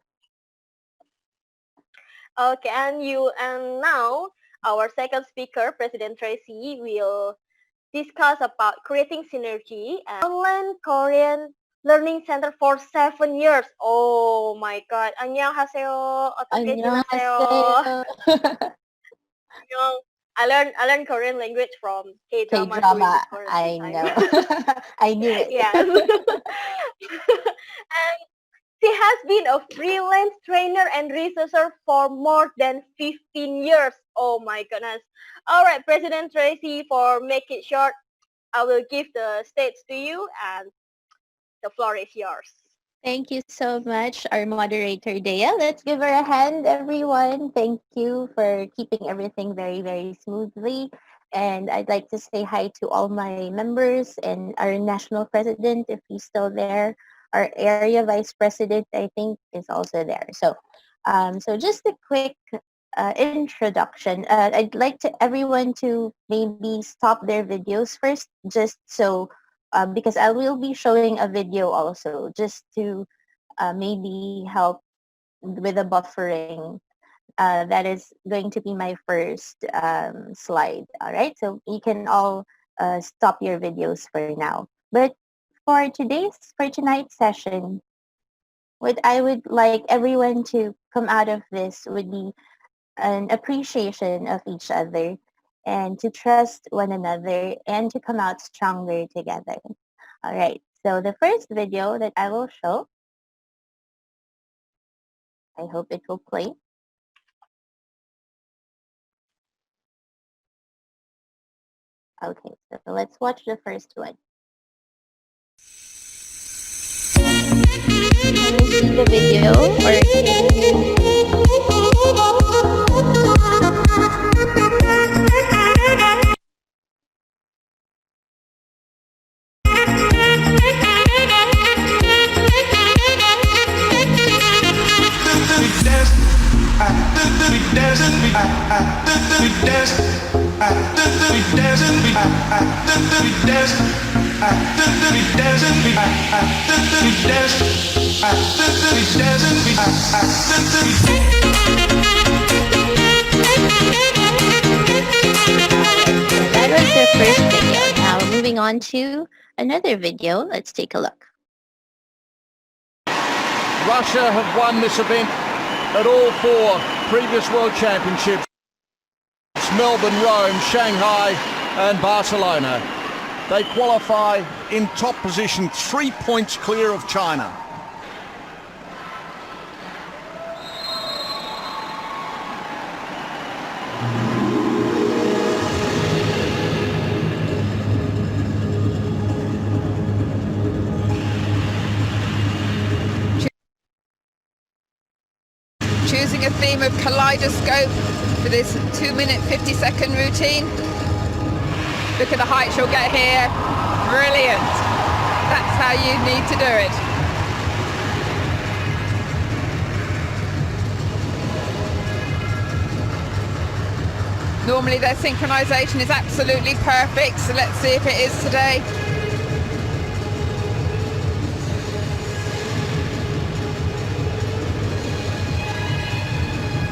Okay, and now our second speaker, President Tracy, will discuss about creating synergy and online Korean learning center for 7 years. Oh my God. 안녕하세요. 어떻게 지내세요? 안녕. I learned Korean language from K-drama. K-drama. I know. I knew it. Yes. And she has been a freelance trainer and researcher for more than 15 years. Oh my goodness. All right, President Tracy, for make it short, I will give the stage to you and the floor is yours. Thank you so much, our moderator, Dhea. Let's give her a hand, everyone. Thank you for keeping everything very, very smoothly. And I'd like to say hi to all my members and our national president, if he's still there. Our area vice president, I think, is also there. So, so just a quick introduction. I'd like to everyone to maybe stop their videos first, just so because I will be showing a video also, just to maybe help with the buffering. That is going to be my first slide. All right, so you can all stop your videos for now. But for tonight's session, what I would like everyone to come out of this would be an appreciation of each other and to trust one another and to come out stronger together. All right, so the first video that I will show, I hope it will play. Okay, so let's watch the first one. Can you see the video or can you... That was the first video. Now moving on to another video. Let's take a look. Russia have won this event at all 4 previous World Championships. Melbourne, Rome, Shanghai and Barcelona. They qualify in top position, 3 points clear of China. Choosing a theme of kaleidoscope for this 2-minute 50-second routine. Look at the height she'll get here. Brilliant. That's how you need to do it. Normally their synchronization is absolutely perfect, so let's see if it is today.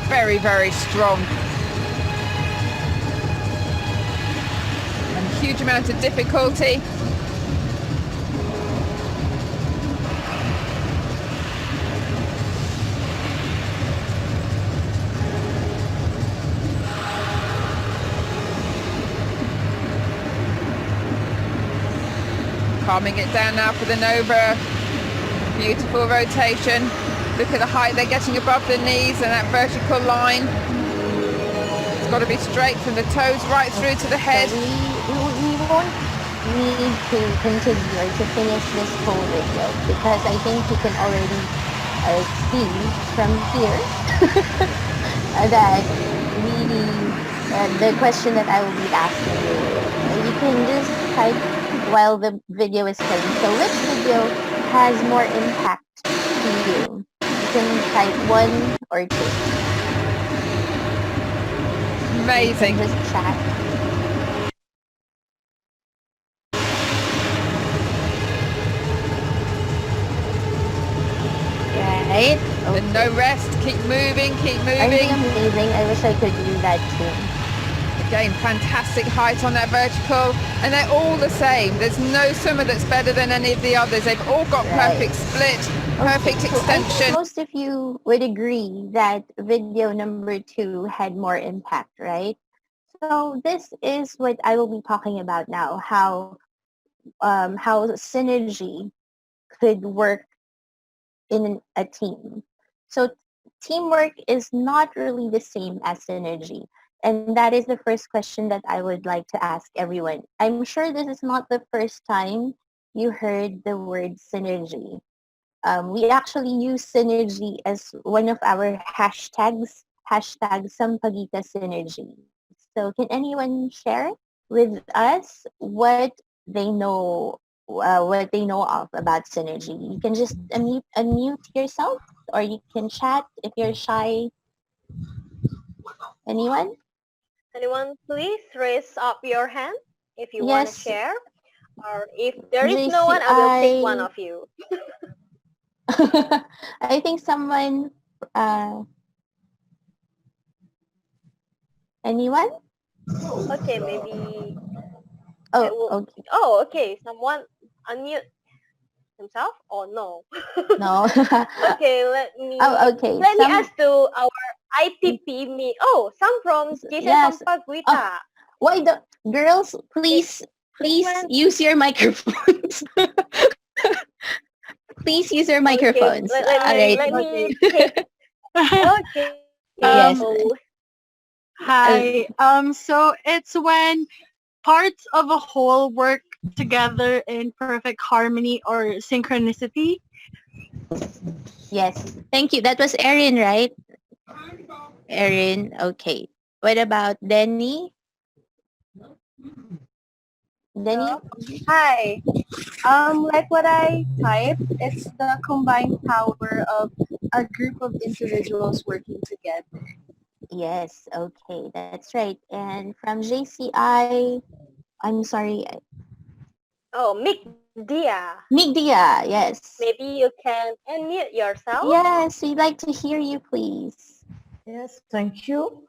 Very, very strong. And huge amount of difficulty. Calming it down now for the Nova. Beautiful rotation. Look at the height they're getting above the knees and that vertical line. It's got to be straight from the toes right through to the head. So we won't need to continue or to finish this whole video because I think you can already see from here that the question that I will be asking you, you can just type while the video is playing. So which video has more impact to you? You can type 1 or 2. Amazing. You can just chat. Right. Okay. And no rest. Keep moving. Keep moving. Amazing. I wish I could do that too. Again, fantastic height on that vertical, and they're all the same. There's no swimmer that's better than any of the others. They've all got perfect split, perfect extension. Most of you would agree that video number 2 had more impact, right? So this is what I will be talking about now, how synergy could work in a team. So teamwork is not really the same as synergy. And that is the first question that I would like to ask everyone. I'm sure this is not the first time you heard the word synergy. We actually use synergy as one of our hashtags, hashtag Sampaguita Synergy. So can anyone share with us what they know of about synergy. You can just unmute yourself, or you can chat if you're shy. Anyone? Anyone, please raise up your hand if you want to Yes, share. Or if there is no one, I will pick one JCI. of you. I think someone. Anyone? Okay, maybe Oh, it will. okay. Oh, okay. Someone unmute himself or no? No. Okay, Oh, okay. let me Some ask to our IPP me. Oh, some from JCI yes. Oh, Sampaguita. why the girls? It, Please when use your microphones. Please use your okay, microphones. let All me right. let me pick. Okay, Yes. so Uh, Hi. So it's when parts of a whole work together in perfect harmony or synchronicity. yes. Thank you. That was Erin, right? Erin. Okay. What about Denny? Denny? Hi. Like what I typed, it's the combined power of a group of individuals working together. Yes. Okay. That's right. And from JCI, I'm sorry, oh, Mick Dia. Migdia. Yes. Maybe you can unmute yourself. Yes. We'd like to hear you, please. Yes, thank you.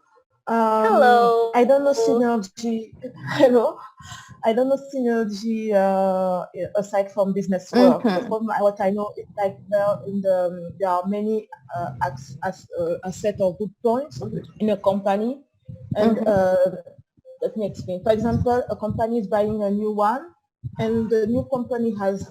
Hello. I don't know synergy. Hello. I don't know synergy aside from business work. But Mm-hmm. from what I know, it's like there are many a set of good points in a company, and Mm-hmm. let me explain. For example, a company is buying a new one, and the new company has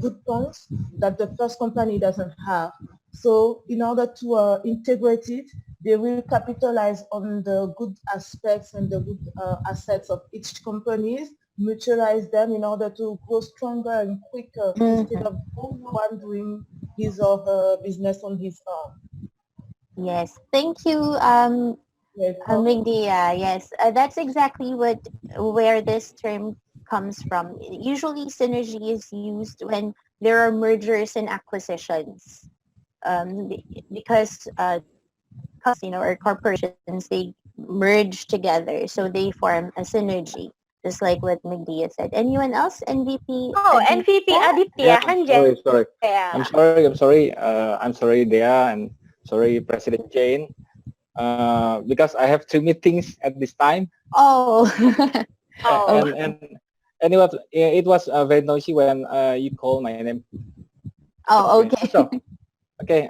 good points that the first company doesn't have. So in order to integrate it, they will capitalize on the good aspects and the good assets of each company, mutualize them in order to grow stronger and quicker instead of one doing his or her business on his own. Yes. Thank you, Welcome. Migdia. Yes. That's exactly where this term comes from. Usually, synergy is used when there are mergers and acquisitions. Because or corporations, they merge together, so they form a synergy, just like what Migdia said. Anyone else? MVP Oh, NVP Aditya? Yeah, Aditya sorry. I'm Hanjaya. sorry. I'm sorry. I'm sorry, Dhea, and sorry, President Jane. Because I have two meetings at this time. Oh. Oh. And it was very noisy when you call my name. Oh, okay. So okay.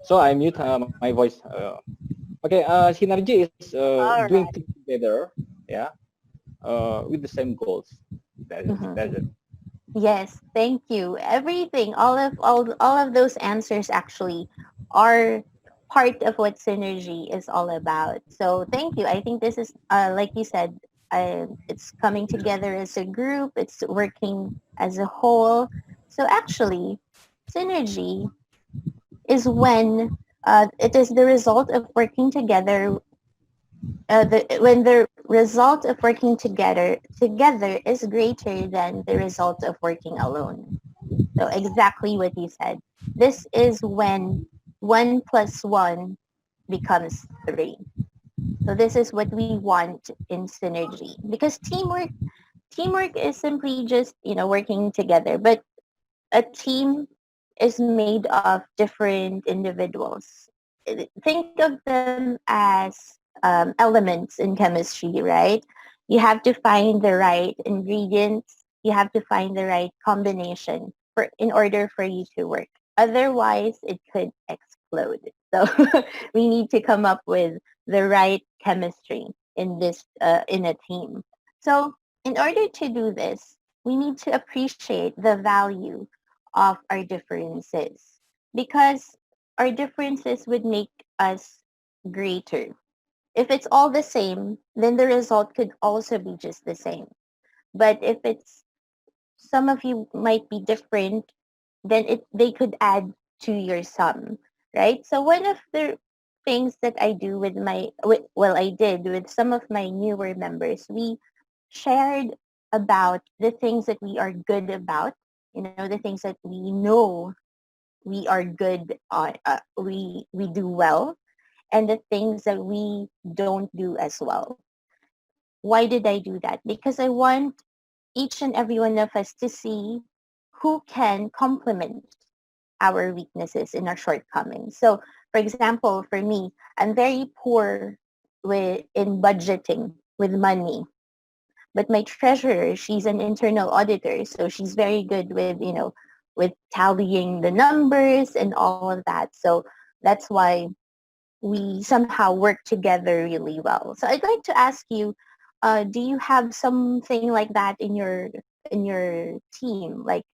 So I mute my voice. Okay. Synergy is All doing right. things together. Yeah. With the same goals. That's it. Yes, thank you. Everything, all of those answers actually are part of what synergy is all about. So thank you. I think this is, like you said, it's coming together as a group. It's working as a whole. So actually, synergy is when it is the result of working together. When the result of working together is greater than the result of working alone. So exactly what you said. This is when 1 plus 1 becomes 3. So this is what we want in synergy, because teamwork is simply just working together, but a team is made of different individuals. Think of them as elements in chemistry, right? You have to find the right ingredients. You have to find the right combination in order for you to work. Otherwise, it could explode. So we need to come up with the right chemistry in a team. So in order to do this, we need to appreciate the value of our differences, because our differences would make us greater. If it's all the same, then the result could also be just the same. But if it's some of you might be different, then they could add to your sum, right? So one of the things that I do I did with some of my newer members. We shared about the things that we are good about, the things that we know we are good on, we do well, and the things that we don't do as well. Why did I do that? Because I want each and every one of us to see who can complement our weaknesses and our shortcomings. So, for example, for me, I'm very poor in budgeting with money. But my treasurer, she's an internal auditor, so she's very good with, with tallying the numbers and all of that. So that's why we somehow work together really well. So I'd like to ask you, do you have something like that in your team, like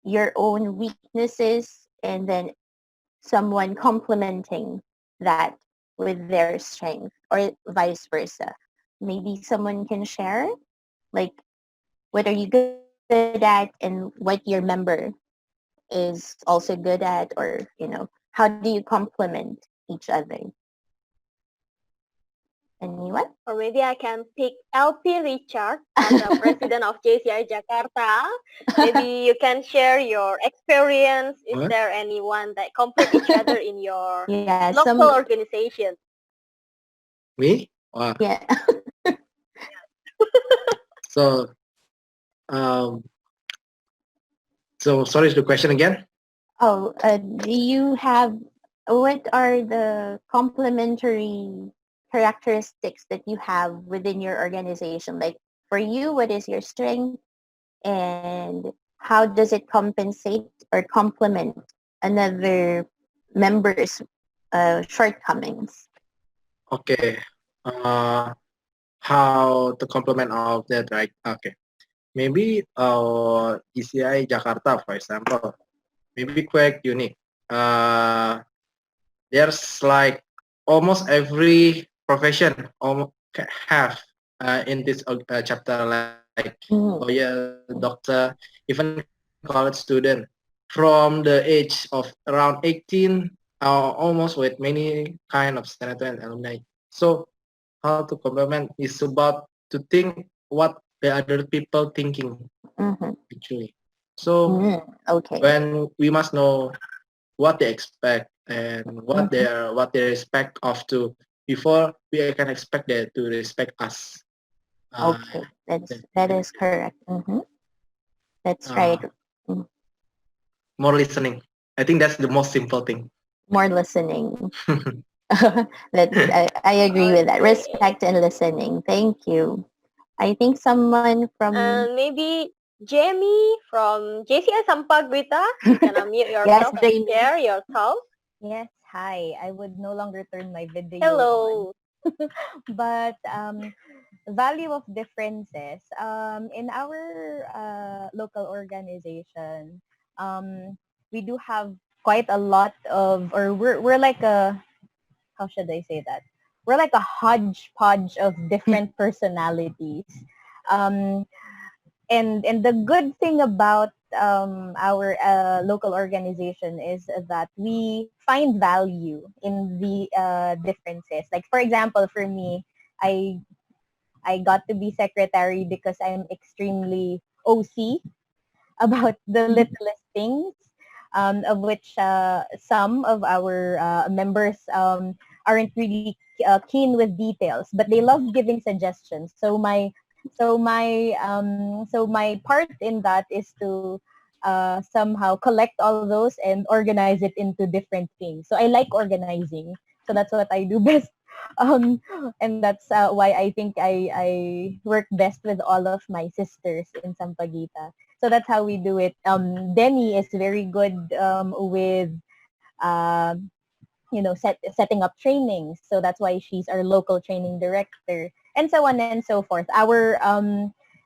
your own weaknesses and then someone complementing that with their strength, or vice versa? Maybe someone can share, like, what are you good at and what your member is also good at, or how do you complement each other? Anyone? Or maybe I can pick LP Richard as the president of JCI Jakarta. Maybe you can share your experience. Is What? there anyone that complete each other in your Yeah, local organization? Me? Wow. Yeah. So, um, so sorry, the question again? Oh, do you have, what are the complementary characteristics that you have within your organization? Like, for you, what is your strength, and how does it compensate or complement another member's shortcomings? Okay. How to complement all of that, right? Okay. Maybe JCI Jakarta, for example, maybe quite unique. There's like almost every profession almost have in this chapter, like lawyer, doctor, even college student, from the age of around 18, almost with many kind of senator and alumni. So how to complement is about to think what the other people thinking actually. So Okay. when we must know what they expect and what they respect of to before we can expect them to respect us. Okay, that is correct. That's right. More listening. I think that's the most simple thing. More listening. I agree with that. Respect and listening. Thank you. I think someone from And maybe Jamie from JCI Sampaguita, you can unmute yourself and Jamie. share your thoughts. Yes, hi. I would no longer turn my video Hello. on. But value of differences. In our local organization, we do have quite a lot of, or we're like a, how should I say that? We're like a hodgepodge of different personalities. Um, and the good thing about our local organization is that we find value in the differences. Like, for example, for me, I got to be secretary because I'm extremely OC about the littlest things, of which some of our members aren't really keen with details, but they love giving suggestions. So my part in that is to somehow collect all those and organize it into different things. So I like organizing. So that's what I do best. And that's why I think I work best with all of my sisters in Sampaguita. So that's how we do it. Denny is very good with uh, setting up trainings. So that's why she's our local training director, and so on and so forth. Our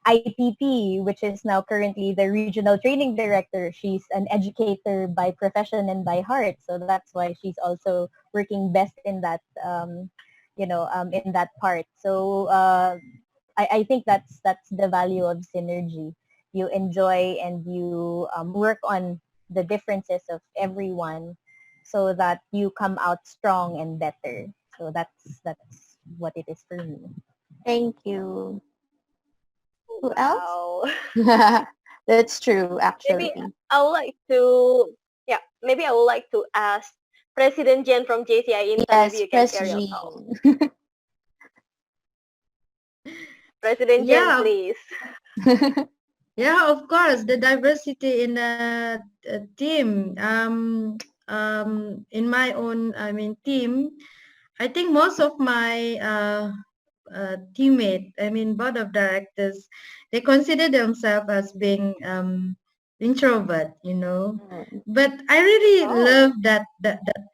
ITP, which is now currently the regional training director, she's an educator by profession and by heart. So that's why she's also working best in that, in that part. So I think that's the value of synergy. You enjoy and you work on the differences of everyone, so that you come out strong and better. So that's what it is for me. Thank you. Who Wow. else? That's true, Maybe actually. I would like to, yeah, maybe I would like to ask President Jen from JCI Intan. Maybe Yes, you can Press share your thoughts. Jean. President Jen, Yeah, please. yeah, of course, the diversity in the team. In my own, I mean, team, I think most of my teammate, I mean, board of directors, they consider themselves as being introvert, you know. But I really love that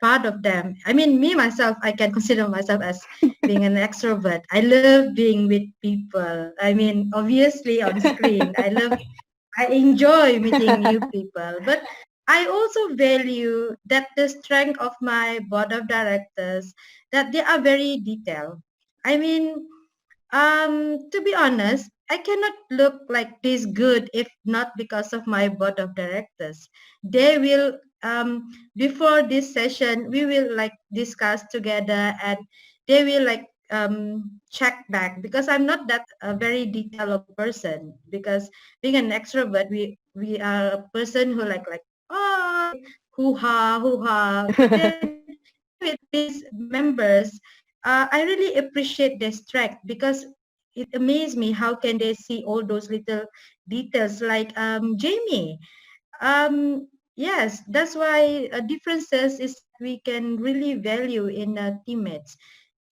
part of them. I mean, me myself, I can consider myself as being an extrovert. I love being with people. I mean, obviously on screen, I enjoy meeting new people, but I also value that the strength of my board of directors, that they are very detailed. I mean, to be honest, I cannot look like this good if not because of my board of directors. They will, before this session, we will like discuss together, and they will like check back, because I'm not that very detailed person, because being an extrovert, we are a person who like oh, hoo ha. But then with these members, I really appreciate their strength, because it amazed me how can they see all those little details, like Jamie. Yes, that's why differences is we can really value in teammates.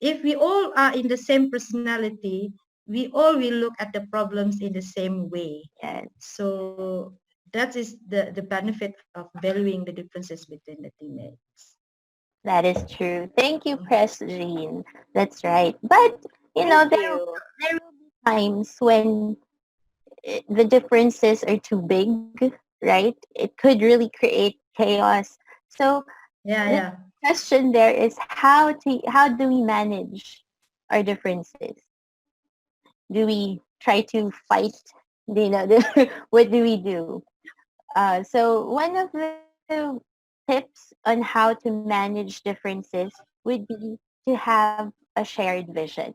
If we all are in the same personality, we all will look at the problems in the same way. Yes. So that is the benefit of valuing the differences between the teammates. That is true. Thank you, Press Jean. That's right. But, you know, Thank you. there will be times when the differences are too big, right? It could really create chaos. So the Yeah. question there is how do we manage our differences? Do we try to fight? You know, what do we do? So one of the tips on how to manage differences would be to have a shared vision.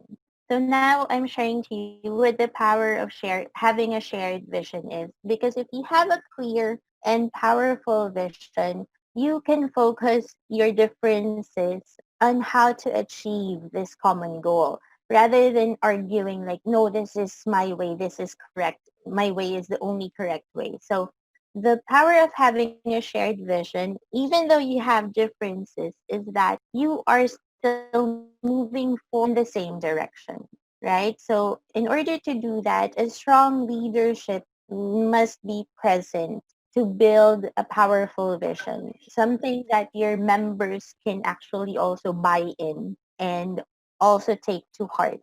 So now I'm sharing to you what the power of having a shared vision is. Because if you have a clear and powerful vision, you can focus your differences on how to achieve this common goal rather than arguing like, no, this is my way, this is correct. My way is the only correct way. So the power of having a shared vision, even though you have differences, is that you are still moving forward in the same direction, right? So in order to do that, a strong leadership must be present to build a powerful vision, something that your members can actually also buy in and also take to heart,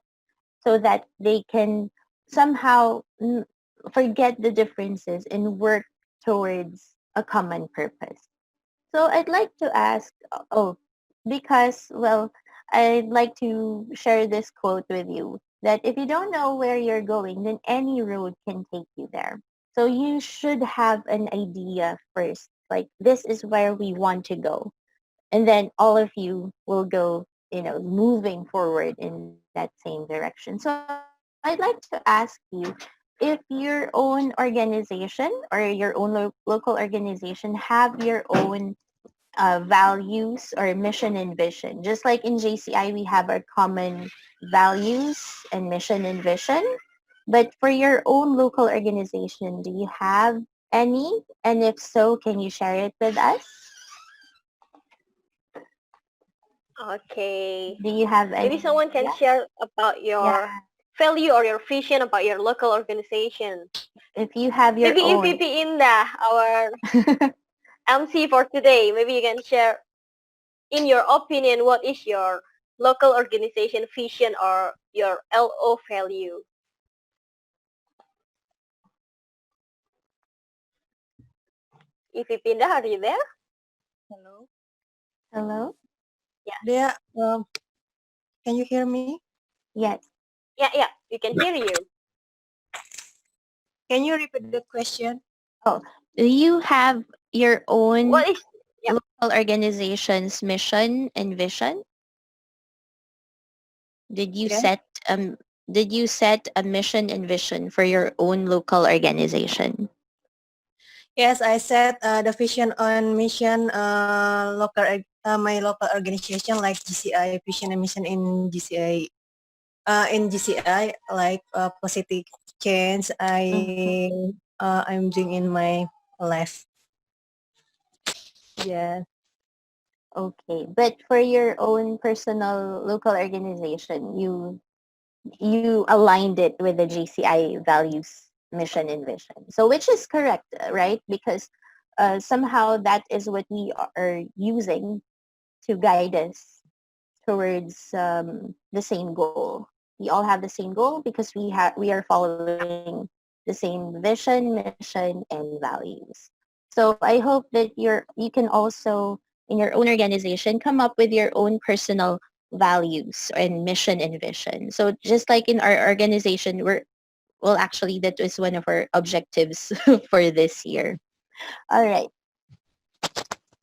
so that they can somehow forget the differences and work towards a common purpose. So I'd like to ask, because, well, I'd like to share this quote with you, that if you don't know where you're going, then any road can take you there. So you should have an idea first, like this is where we want to go. And then all of you will go, moving forward in that same direction. So I'd like to ask you, if your own organization or your own local organization have your own values or mission and vision. Just like in JCI, we have our common values and mission and vision. But for your own local organization, do you have any? And if so, can you share it with us? Okay. Do you have any? Maybe someone can share about your value or your vision about your local organization. If you have your maybe own. Maybe VP Inda, our MC for today, maybe you can share, in your opinion, what is your local organization vision or your LO value? VP Inda, are you there? Hello. Hello? Yeah. Dhea, can you hear me? Yes. Yeah, we can hear you. Can you repeat the question? Oh, do you have your own? What is local organization's mission and vision? Did you Yes. set a mission and vision for your own local organization? Yes, I set the vision on mission my local organization like GCI vision and mission in GCI like positive change I'm doing in my life. Yeah. Okay, but for your own personal local organization, you aligned it with the JCI values, mission, and vision. So which is correct, right? Because somehow that is what we are using to guide us towards the same goal. We all have the same goal because we are following the same vision, mission, and values. So I hope that you can also in your own organization come up with your own personal values and mission and vision. So just like in our organization, actually that was one of our objectives for this year. All right.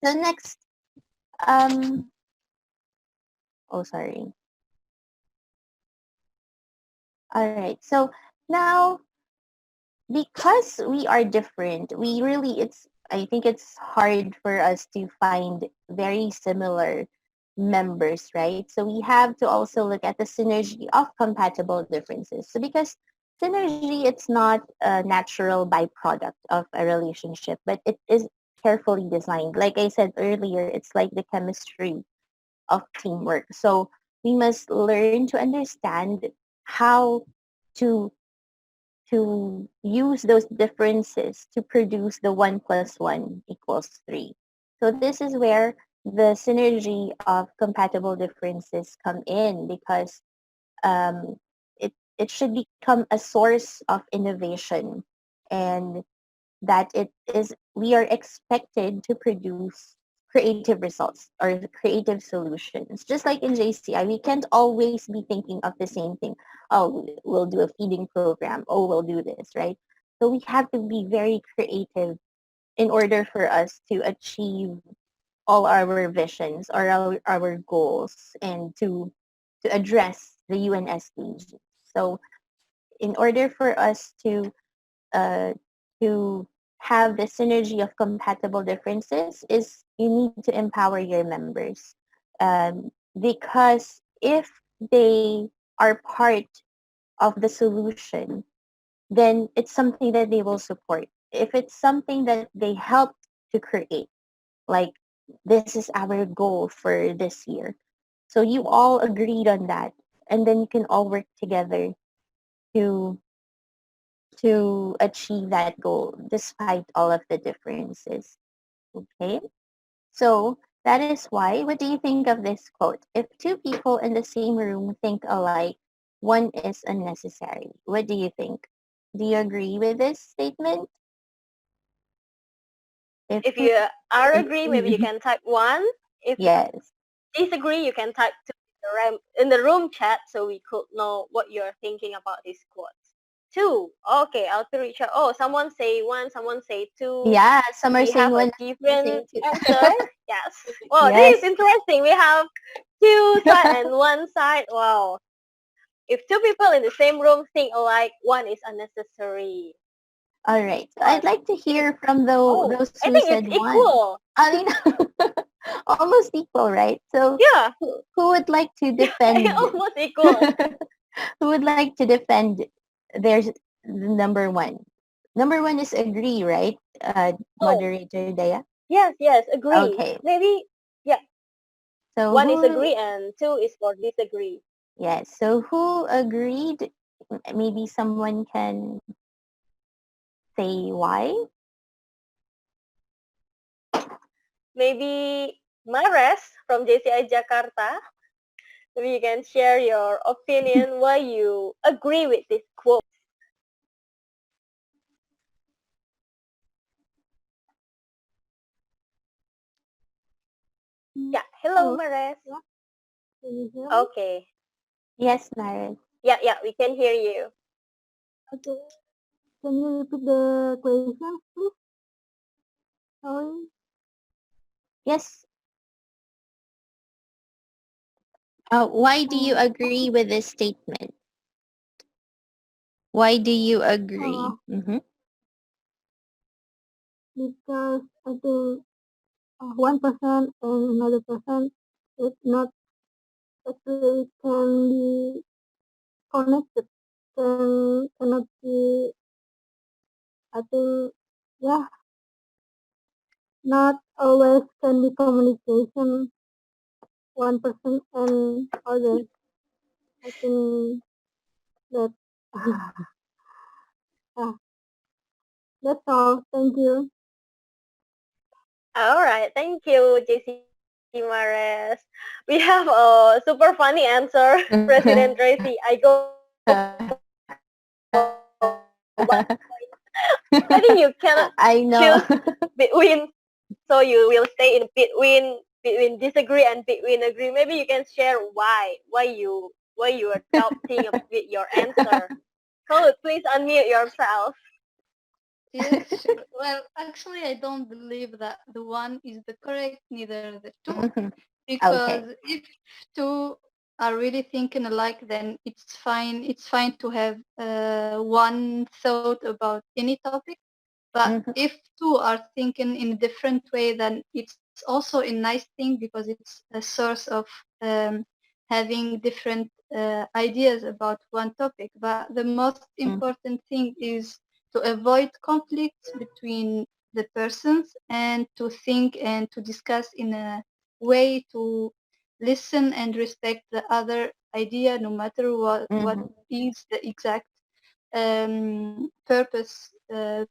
So next, sorry. All right. So now, because we are different, I think it's hard for us to find very similar members, right? So we have to also look at the synergy of compatible differences. So because synergy, it's not a natural byproduct of a relationship, but it is carefully designed. Like I said earlier, it's like the chemistry of teamwork. So we must learn to understand how to use those differences to produce the 1 + 1 = 3. So this is where the synergy of compatible differences come in because it should become a source of innovation and that we are expected to produce creative results or creative solutions. Just like in JCI, we can't always be thinking of the same thing. Oh, we'll do a feeding program. Oh, we'll do this, right? So we have to be very creative in order for us to achieve all our visions or our goals and to address the UN SDGs. So in order for us uh, to have the synergy of compatible differences is you need to empower your members because if they are part of the solution, then it's something that they will support. If it's something that they helped to create, like this is our goal for this year. So you all agreed on that, and then you can all work together to achieve that goal despite all of the differences. Okay? So that is why, what do you think of this quote? If two people in the same room think alike, one is unnecessary. What do you think? Do you agree with this statement? If you are agree, maybe you can type 1. If Yes. you disagree, you can type 2 in the room chat so we could know what you're thinking about this quote. 2. Okay, I'll reach out. Oh, someone say 1, someone say 2. Yeah, some are we saying have one. a different answer. Yes. Well, Yes. this is interesting. We have 2 side and 1 side. Wow. If 2 people in the same room think alike, 1 is unnecessary. All right. So I'd like to hear from those I who think said it's 1. equal. I mean, almost equal, right? So Yeah. who would like to defend? Almost equal. Who would like to defend their number 1? Number 1 is agree, right? Moderator Dhea? Yes, agree. Okay. Maybe, yeah. So 1 is who, agree and 2 is for disagree. yes. So who agreed? Maybe someone can say why? Maybe Mares from JCI Jakarta. Maybe you can share your opinion why you agree with this quote. Yeah. Hello, Mares. Okay. Yes, Maris. Yeah, we can hear you. Okay. Can you repeat the question, please? Sorry. Yes. Why do you agree with this statement? Why do you agree? Mm-hmm. Because I think one person and another person is not actually can be connected, cannot be, I think, yeah, not always can be communication one person and others. I think that ah, that's all. Thank you. All right, thank you, JC Mares. We have a super funny answer, President Tracy. I go 1 point. I think you cannot I know. choose between, so you will stay in between disagree and between agree. Maybe you can share why you are doubting a bit your answer. So please unmute yourself. Yes, sure. Well, actually, I don't believe that the one is the correct, neither the two. Okay. Because if two are really thinking alike, then it's fine. It's fine to have one thought about any topic. But if two are thinking in a different way, then it's also a nice thing because it's a source of having different ideas about one topic. But the most important thing is to avoid conflicts between the persons and to think and to discuss in a way to listen and respect the other idea, no matter what is the exact purpose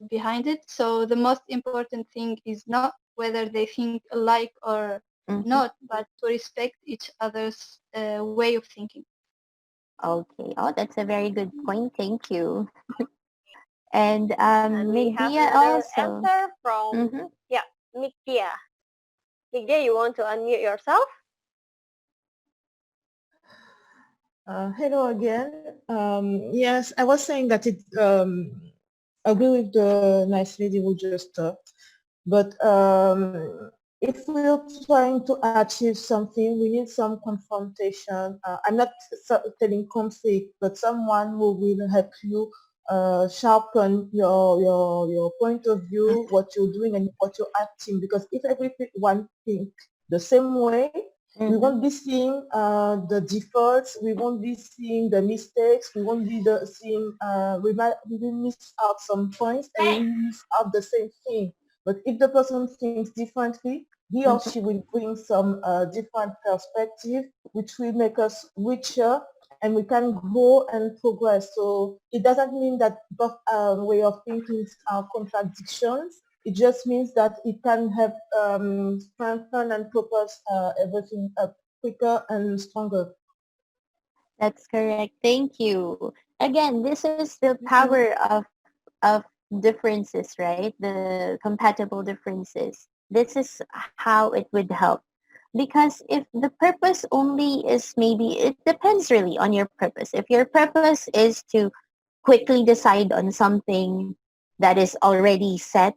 behind it. So the most important thing is not whether they think alike or not, but to respect each other's way of thinking. Okay. Oh, that's a very good point. Thank you. And And we have Dhea another also. answer from Mikia. Mikia, you want to unmute yourself? Hello again. Yes, I was saying that it agree with the nice lady who just talked, but if we're trying to achieve something, we need some confrontation. I'm not telling conflict, but someone who will help you sharpen your point of view, what you're doing and what you're acting. Because if everyone think the same way, we won't be seeing the defaults. We won't be seeing the mistakes. We won't be seeing. We will miss out some points and we will miss out the same thing. But if the person thinks differently, he or she will bring some different perspective, which will make us richer and we can grow and progress. So it doesn't mean that both way of thinking are contradictions. It just means that it can help strengthen and propose everything up quicker and stronger. That's correct. Thank you. Again, this is the power of differences, right? The compatible differences. This is how it would help. Because if the purpose only is maybe, it depends really on your purpose. If your purpose is to quickly decide on something that is already set,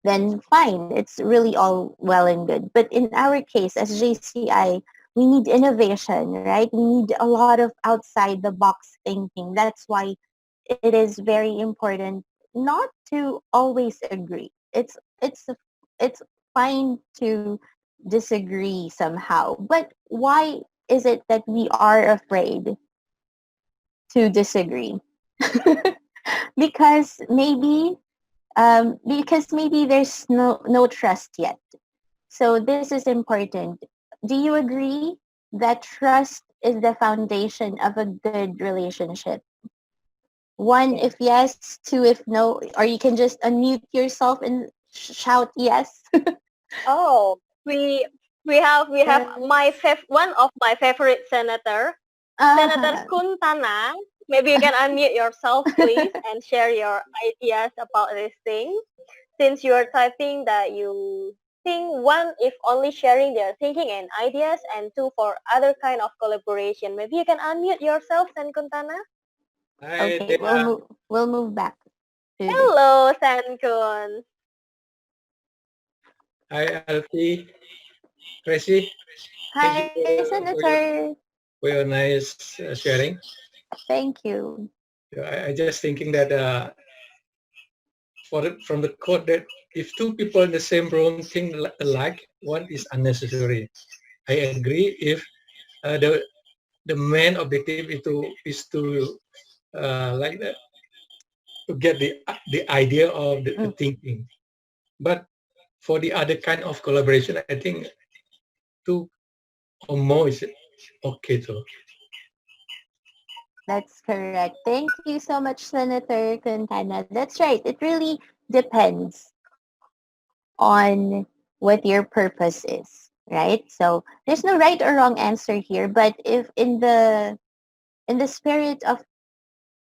then fine, it's really all well and good. But in our case, as JCI, we need innovation, right? We need a lot of outside the box thinking. That's why it is very important not to always agree. It's fine to disagree somehow. But why is it that we are afraid to disagree? because maybe there's no trust yet. So this is important. Do you agree that trust is the foundation of a good relationship? One if yes, two if no, or you can just unmute yourself and shout yes. Oh, we have one of my favorite senator, Senator Kuntana. Maybe you can unmute yourself, please, and share your ideas about this thing. Since you are typing that you think one if only sharing their thinking and ideas, and two for other kind of collaboration. Maybe you can unmute yourself, San Kuntana. Okay, we'll move back. Hello, San Kun. Hi, Elsie. Tracy. Hi, Senator. For your nice sharing. Thank you. I just thinking that from the quote that if two people in the same room think alike, one is unnecessary. I agree if the main objective is to like that, to get the idea of the thinking. But for the other kind of collaboration, I think two or more is okay too. That's correct. Thank you so much, Senator Quintana. That's right. It really depends on what your purpose is, right? So there's no right or wrong answer here, but if in the spirit of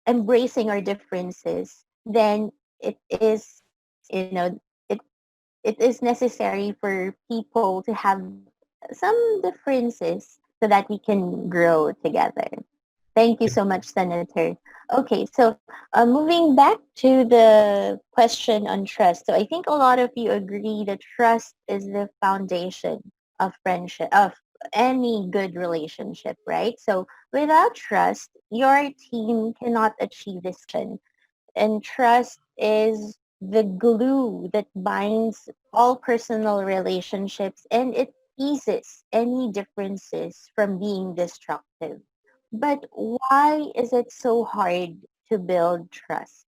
embracing our differences, then it is, you know, it is necessary for people to have some differences so that we can grow together. Thank you so much, Senator. Okay, so moving back to the question on trust. So I think a lot of you agree that trust is the foundation of friendship, of any good relationship, right? So without trust, your team cannot achieve this vision. And trust is the glue that binds all personal relationships, and it eases any differences from being destructive. But why is it so hard to build trust?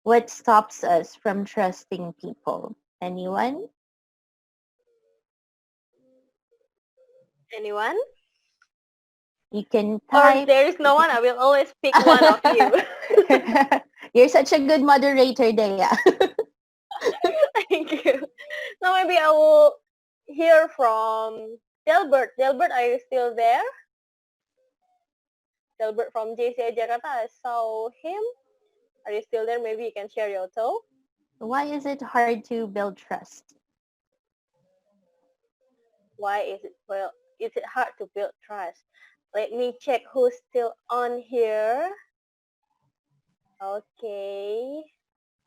What stops us from trusting people? Anyone? Anyone? You can Or type. if there is no one, I will always pick one of you. You're such a good moderator, Dhea. Thank you. Now maybe I will hear from Delbert. Delbert, are you still there? Delbert from JCI Jakarta, I saw him. Are you still there? Maybe you can share your thought. Why is it hard to build trust? Why is it hard to build trust? Let me check who's still on here. Okay.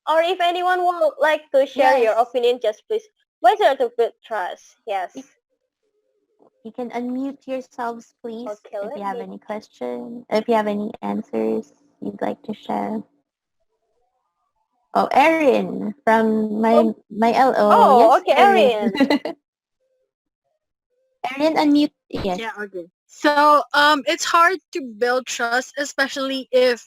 Or if anyone would like to share your opinion, just please. Why is it hard to build trust? Yes. You can unmute yourselves, please, Okay, if let you have me- any questions, if you have any answers you'd like to share. Oh, Erin from my LO. Oh, Yes, okay, Erin. Erin. Erin, unmute. Yes. Yeah, okay. So it's hard to build trust, especially if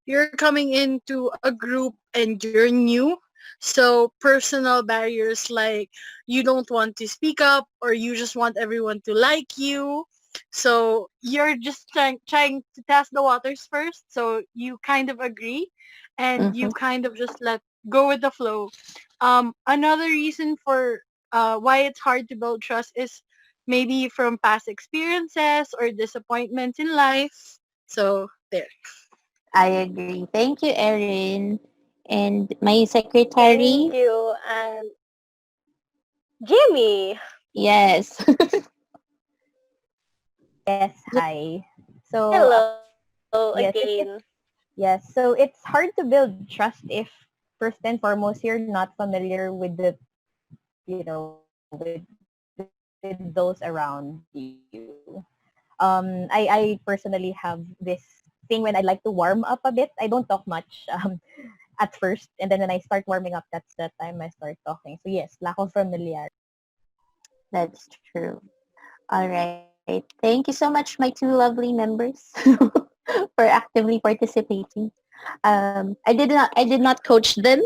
you're coming into a group and you're new. So personal barriers like you don't want to speak up or you just want everyone to like you. So you're just trying to test the waters first. So you kind of agree and you kind of just let go with the flow. Another reason for why it's hard to build trust is maybe from past experiences or disappointments in life. So there. I agree. Thank you, Erin. And my secretary. Thank you. And Jimmy. Yes. Yes, hi. So, Hello yes, again. yes. So it's hard to build trust if first and foremost you're not familiar with the, with those around you. I personally have this thing when I like to warm up a bit. I don't talk much at first, and then when I start warming up, that's the time I start talking. So yes, lack of familiarity. That's true. All right. Thank you so much, my two lovely members, for actively participating. I did not coach them.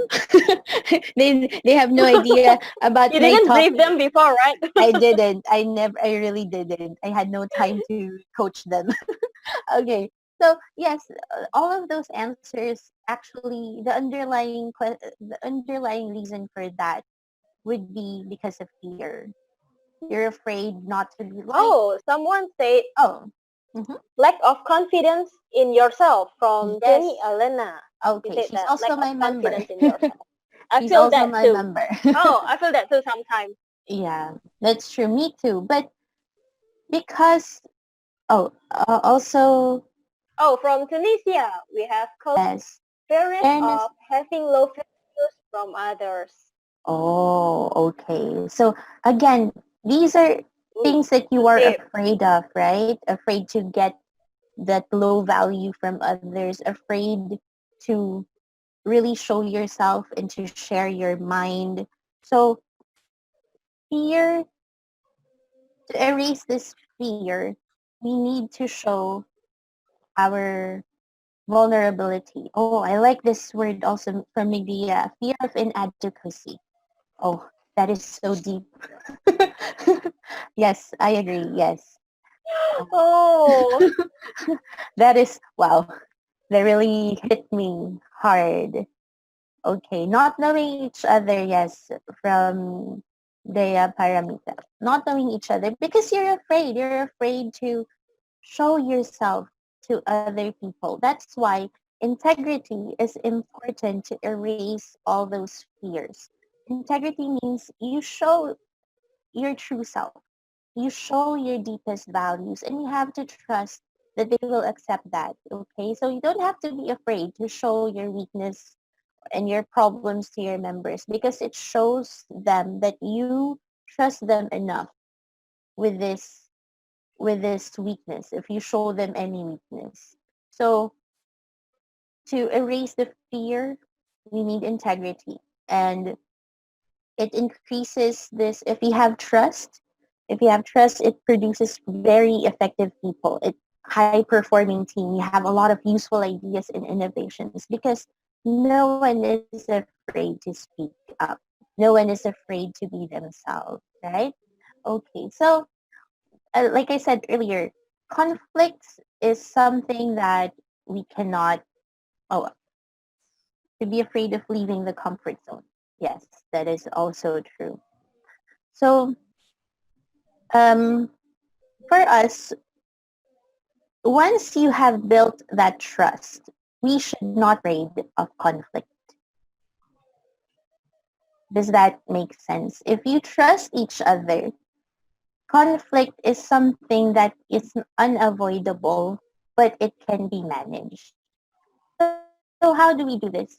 They have no idea about You my didn't topic. brief them before, right? I didn't. I really didn't. I had no time to coach them. Okay. So yes, all of those answers actually the underlying reason for that would be because of fear. You're afraid not to be liked. Oh, someone said Mhm. lack of confidence in yourself from Yes. Jenny Elena. Okay, You said she's that, also lack my of member. confidence in yourself. I She's feel also that my too. member. Oh, I feel that too sometimes. Yeah, that's true. Me too. But because also Oh, from Tunisia, we have yes. fears Fairness. of having low values from others. Oh, okay. So again, These are things that you are Deep. afraid of, right? Afraid to get that low value from others, afraid to really show yourself and to share your mind. So fear, to erase this fear, we need to show our vulnerability. Oh, I like this word also from Medea, fear of inadequacy. Oh, that is so deep. Yes, I agree. Yes. Oh. That is, wow, that really hit me hard. Okay, not knowing each other, yes, from Dea Paramita. Not knowing each other because you're afraid. You're afraid to show yourself to other people. That's why integrity is important to erase all those fears. Integrity means you show your true self. You show your deepest values and you have to trust that they will accept that. Okay, so you don't have to be afraid to show your weakness and your problems to your members because it shows them that you trust them enough with this weakness if you show them any weakness. So to erase the fear, we need integrity. And it increases this, if you have trust, it produces very effective people. It high performing team. You have a lot of useful ideas and innovations because no one is afraid to speak up. No one is afraid to be themselves, right? Okay, so like I said earlier, conflict is something that we cannot, oh, to be afraid of leaving the comfort zone. Yes, that is also true. So for us, once you have built that trust, we should not be afraid of conflict. Does that make sense? If you trust each other, conflict is something that is unavoidable, but it can be managed. So how do we do this?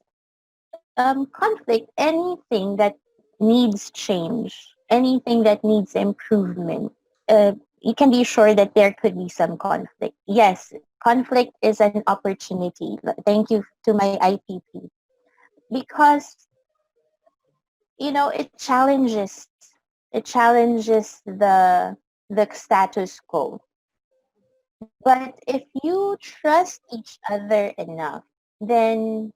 Conflict, anything that needs change, anything that needs improvement, you can be sure that there could be some conflict. Yes, conflict is an opportunity. Thank you to my IPP. Because, it challenges the status quo. But if you trust each other enough, then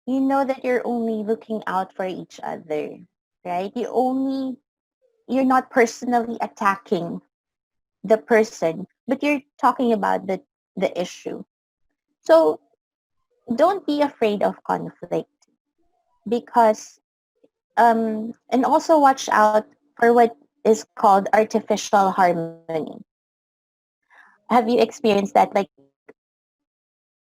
you know that you're only looking out for each other, right? You're not personally attacking the person, but you're talking about the issue. So don't be afraid of conflict because and also watch out for what is called artificial harmony. Have you experienced that? Like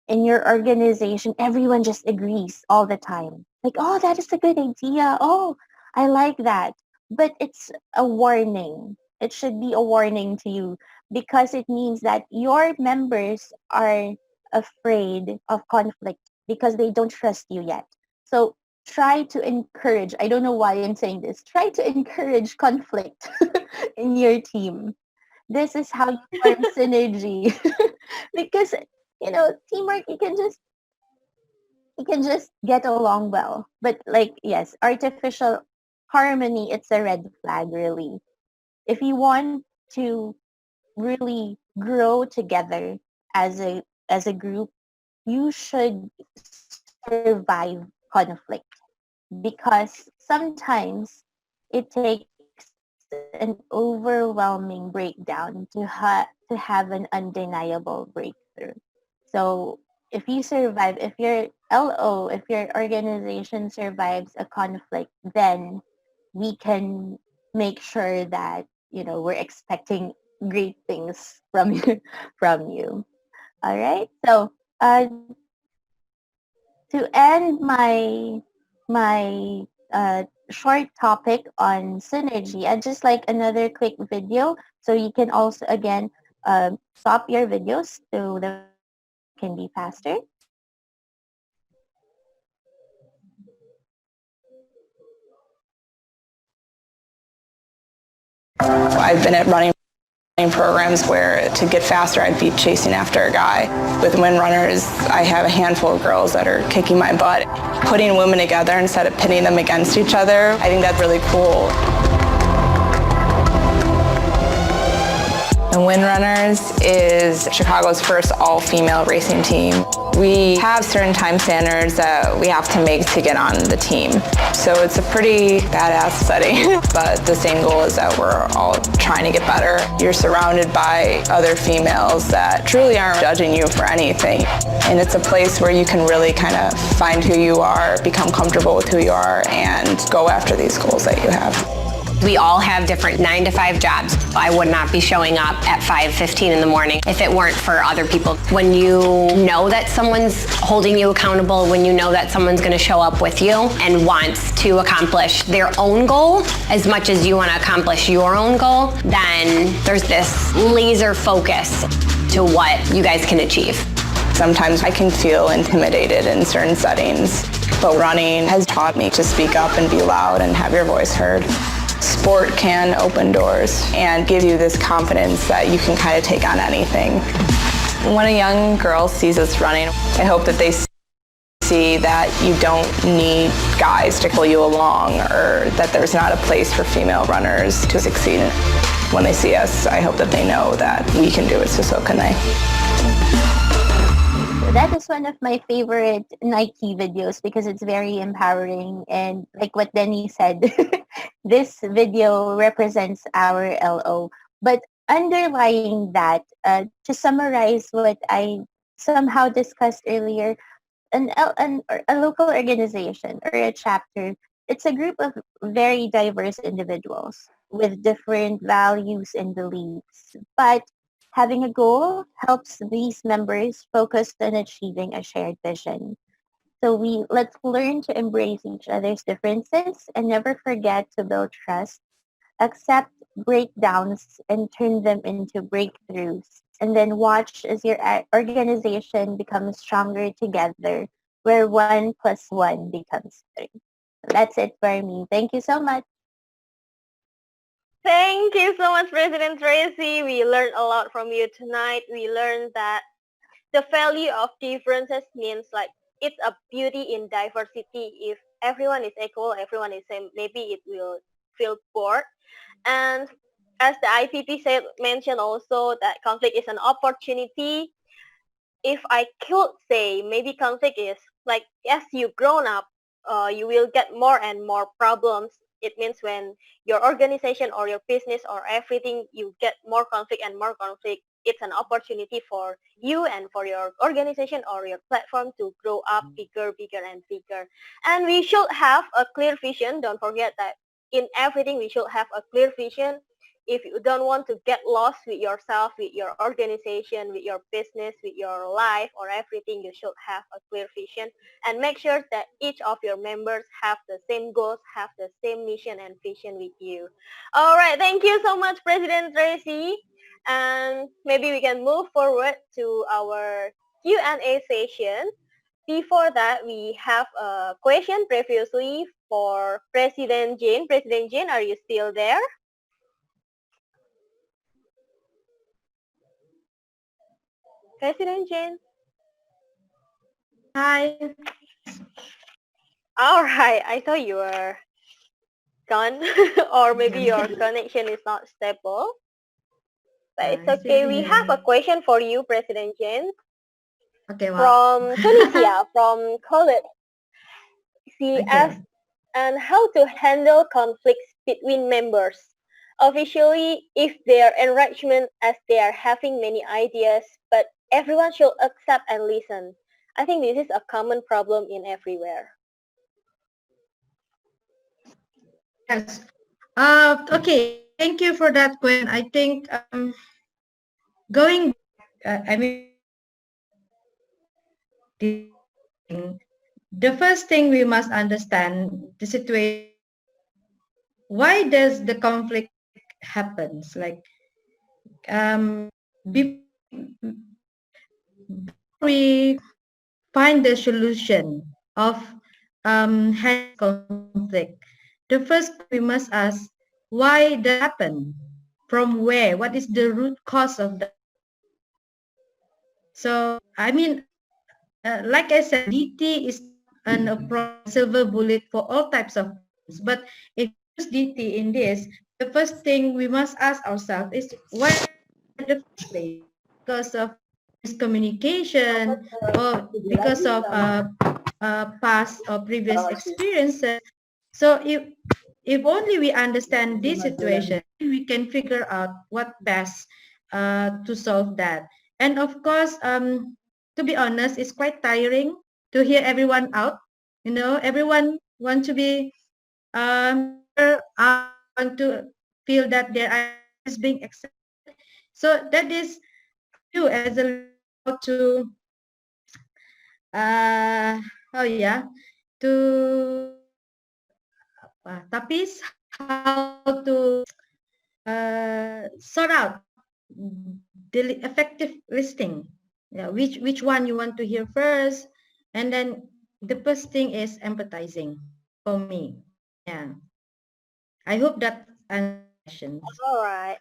in your organization, everyone just agrees all the time. Like, oh, that is a good idea. Oh, I like that. But it's a warning. It should be a warning to you because it means that your members are afraid of conflict because they don't trust you yet. So try to encourage, I don't know why I'm saying this, try to encourage conflict in your team. This is how you form synergy. Because teamwork, you can just get along well. But like, yes, artificial harmony, it's a red flag, really. If you want to really grow together as a group, you should survive conflict because sometimes it takes an overwhelming breakdown to have an undeniable breakthrough. So if you survive, if your LO, if your organization survives a conflict, then we can make sure that we're expecting great things from you. From you. All right. So to end my short topic on synergy, I'd just like another quick video so you can also again stop your videos so that we can be faster. I've been at running programs where to get faster I'd be chasing after a guy. With Wind Runners, I have a handful of girls that are kicking my butt. Putting women together instead of pitting them against each other, I think that's really cool. The Wind Runners is Chicago's first all-female racing team. We have certain time standards that we have to make to get on the team. So it's a pretty badass setting, but the same goal is that we're all trying to get better. You're surrounded by other females that truly aren't judging you for anything. And it's a place where you can really kind of find who you are, become comfortable with who you are, and go after these goals that you have. We all have different 9-to-5 jobs. I would not be showing up at 5:15 in the morning if it weren't for other people. When you know that someone's holding you accountable, when you know that someone's going to show up with you and wants to accomplish their own goal as much as you want to accomplish your own goal, then there's this laser focus to what you guys can achieve. Sometimes I can feel intimidated in certain settings, but running has taught me to speak up and be loud and have your voice heard. Sport can open doors and give you this confidence that you can kind of take on anything. When a young girl sees us running, I hope that they see that you don't need guys to pull you along, or that there's not a place for female runners to succeed. When they see us, I hope that they know that we can do it, so can they. That is one of my favorite Nike videos because it's very empowering, and like what Denny said, this video represents our LO. But underlying that, to summarize what I somehow discussed earlier, a local organization or a chapter, it's a group of very diverse individuals with different values and beliefs. But having a goal helps these members focus on achieving a shared vision. So let's learn to embrace each other's differences and never forget to build trust, accept breakdowns and turn them into breakthroughs, and then watch as your organization becomes stronger together, where 1 + 1 becomes 3. That's it for me. Thank you so much. Thank you so much, President Tracy. We learned a lot from you tonight. We learned that the value of differences means like it's a beauty in diversity. If everyone is equal, everyone is same, maybe it will feel bored. And as the IPP mentioned also that conflict is an opportunity. If I could say, maybe conflict is like as you grown up, you will get more and more problems. It means when your organization or your business or everything, you get more conflict and more conflict. It's an opportunity for you and for your organization or your platform to grow up bigger, bigger, and bigger. And we should have a clear vision. Don't forget that in everything, we should have a clear vision. If you don't want to get lost with yourself, with your organization, with your business, with your life or everything, you should have a clear vision and make sure that each of your members have the same goals, have the same mission and vision with you. All right, thank you so much, President Tracy. And maybe we can move forward to our Q&A session. Before that, we have a question previously for President Jane. President Jane, are you still there? President Jane. Hi. All right, I thought you were gone or maybe your connection is not stable. But it's okay. We have a question for you, President Jane. Okay, wow. From Tunisia, from college. She asked, and how to handle conflicts between members. Officially, if their enrichment as they are having many ideas, but everyone should accept and listen. I think this is a common problem in everywhere. Yes. Okay. Thank you for that question. I think going, I mean, the first thing we must understand the situation. Why does the conflict happens? Like, before we find the solution of conflict, the first we must ask, why that happen? from where? What is the root cause of that? So, I mean, like I said, DT is a silver bullet for all types of problems. But if you use DT in this, the first thing we must ask ourselves is why in the first place? Because of miscommunication or because of past or previous experiences. So if only we understand this situation, we can figure out what best to solve that. And of course, to be honest, it's quite tiring to hear everyone out. You know, everyone want to be want to feel that their idea is being accepted. So that is you as a to oh yeah, to tapis how to sort out the effective listing. Yeah, which one you want to hear first, and then the first thing is empathizing for me. Yeah, I hope that answers questions. All right.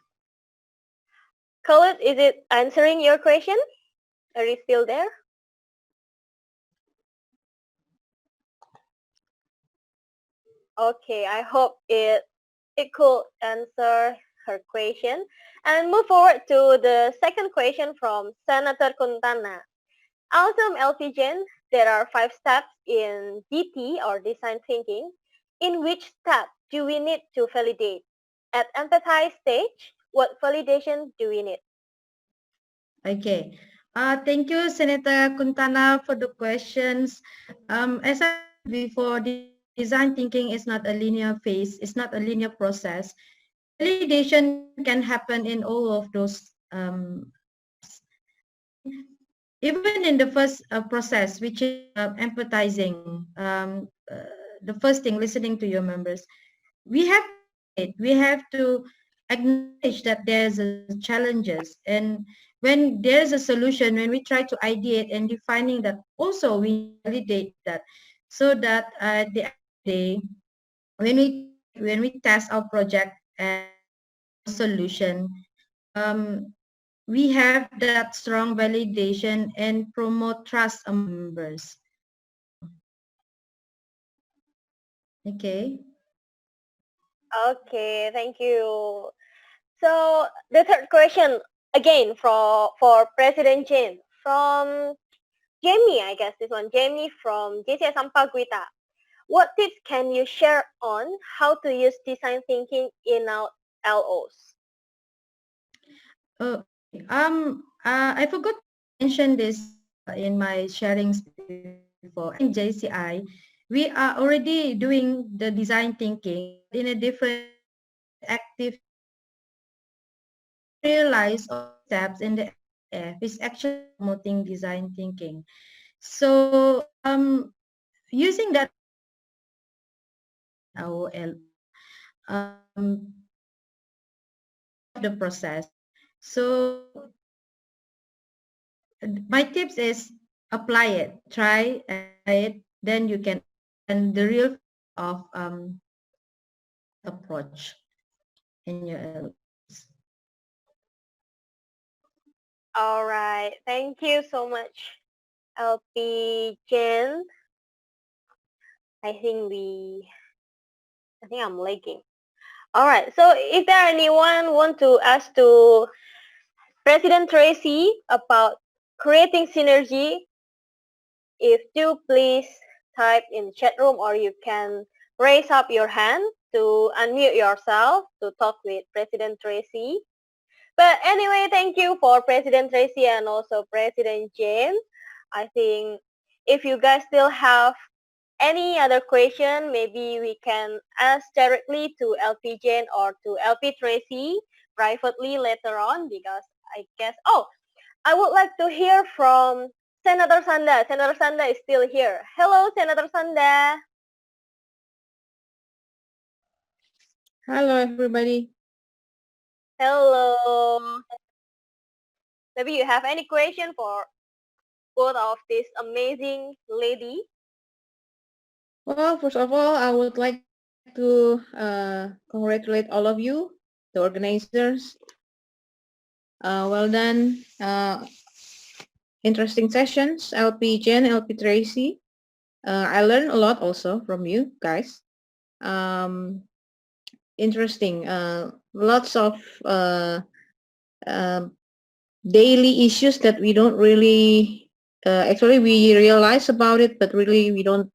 Khalid, is it answering your question? Are you still there? Okay, I hope it could answer her question. And move forward to the second question from Senator Kuntana. Awesome, LPGen. There are 5 steps in DT or design thinking. In which step do we need to validate? At empathize stage, what validation do we need? Okay. Thank you, Senator Kuntana, for the questions. As I said before, the design thinking is not a linear phase. It's not a linear process. Validation can happen in all of those. Even in the first process, which is empathizing, the first thing, listening to your members, we have to acknowledge that there's challenges, and when there's a solution, when we try to ideate and defining that, also we validate that, so that at the end of the day, when we test our project and solution, we have that strong validation and promote trust among members. Okay. Okay, thank you. So the third question again for President Jane from Jamie, I guess this one, Jamie from JCI Sampaguita. What tips can you share on how to use design thinking in our LOs? I forgot to mention this in my sharing before. In JCI, we are already doing the design thinking in a different active realize all steps in the F is actually promoting design thinking. So using that our the process. So my tips is apply it, try it, then you can, and the real of approach in your All right, thank you so much, LP Jen. I think I'm lagging. All right, so if there anyone want to ask to President Tracy about creating synergy, if you please type in the chat room, or you can raise up your hand to unmute yourself to talk with President Tracy. But anyway, thank you for President Tracy and also President Jane. I think if you guys still have any other question, maybe we can ask directly to LP Jane or to LP Tracy privately later on, because I guess, I would like to hear from Senator Sanda. Senator Sanda is still here. Hello, Senator Sanda. Hello, everybody. Hello. Maybe you have any question for both of this amazing lady? Well, first of all, I would like to congratulate all of you the organizers. Well done. Interesting sessions, LP Jen, LP Tracy. I learned a lot also from you guys. Interesting. Lots of daily issues that we don't really, actually we realize about it, but really we don't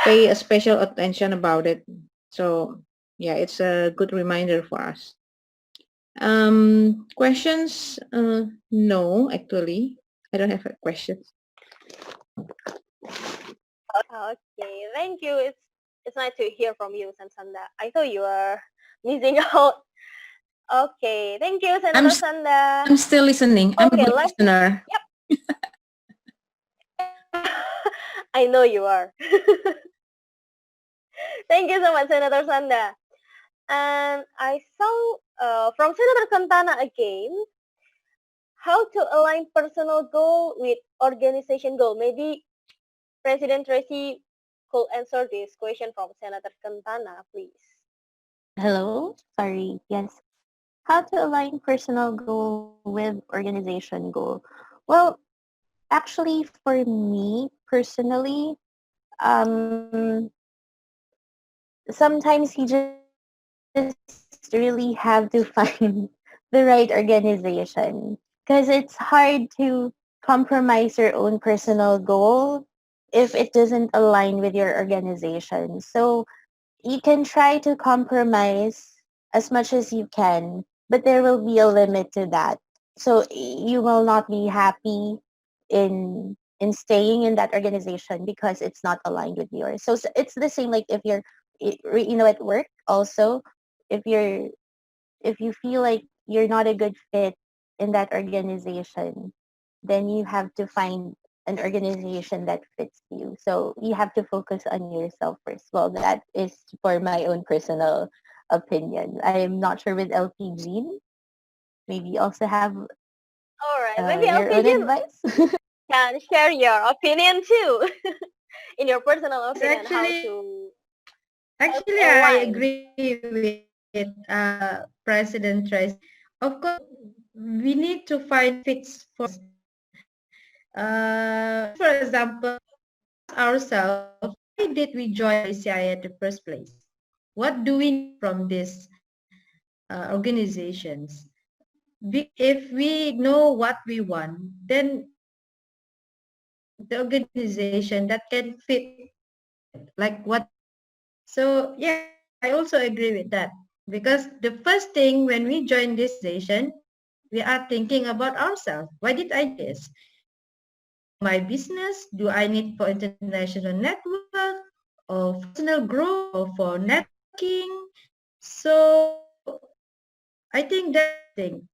pay a special attention about it. So yeah, it's a good reminder for us. Questions? No, actually, I don't have questions. Okay, thank you. It's nice to hear from you, Sanda. I thought you were missing out. Okay, thank you, Senator Sanda. I'm still listening. I'm a good let's. listener. Yep. I know you are. Thank you so much, Senator Sanda. And I saw from Senator Kantana again, how to align personal goal with organization goal. Maybe President Tracy could answer this question from Senator Kantana, please. Hello? Sorry, yes. How to align personal goal with organization goal? Well, actually, for me personally, sometimes you just really have to find the right organization because it's hard to compromise your own personal goal if it doesn't align with your organization. So you can try to compromise as much as you can, but there will be a limit to that. So you will not be happy in staying in that organization because it's not aligned with yours. So it's the same like if you're at work also, if you feel like you're not a good fit in that organization, then you have to find an organization that fits you. So you have to focus on yourself first. Well, that is for my own personal opinion. I'm not sure with LP Jean. Maybe you also have All right, maybe your own LP advice. can share your opinion too, in your personal opinion, Actually, I agree with President Tracy. Of course, we need to find fits for. For example, ourselves, why did we join JCI at the first place? What do we need from these organizations? If we know what we want, then the organization that can fit like what. So yeah, I also agree with that because the first thing when we join this organization, we are thinking about ourselves. Why did I do this? My business? Do I need for international network or personal growth or for networking? So I think that thing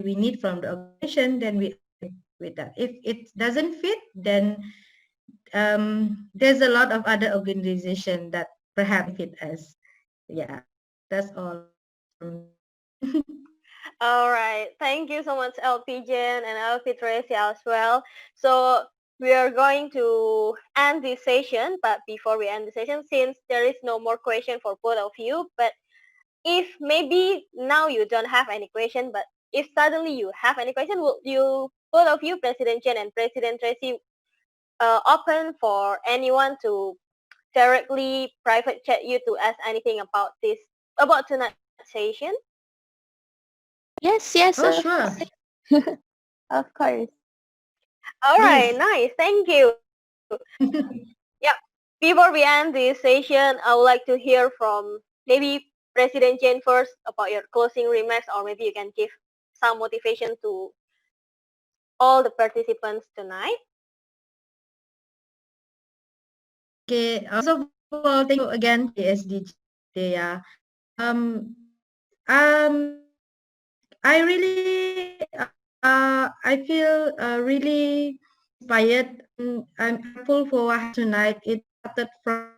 we need from the organization, then we with that. If it doesn't fit, then there's a lot of other organizations that perhaps fit us. Yeah, that's all. All right. Thank you so much, LP Jen and LP Tracy as well. So we are going to end this session, but before we end the session, since there is no more question for both of you, but if maybe now you don't have any question, but if suddenly you have any question, will you, both of you, President Jen and President Tracy, open for anyone to directly private chat you to ask anything about tonight's session? Yes. Oh, sure. Of course. All right, nice. Thank you. Yeah. Before we end this session, I would like to hear from maybe President Jane first about your closing remarks, or maybe you can give some motivation to all the participants tonight. Okay. Also, thank you again, SDG Dhea. I really, I feel really inspired. I'm thankful for what happened tonight. It started from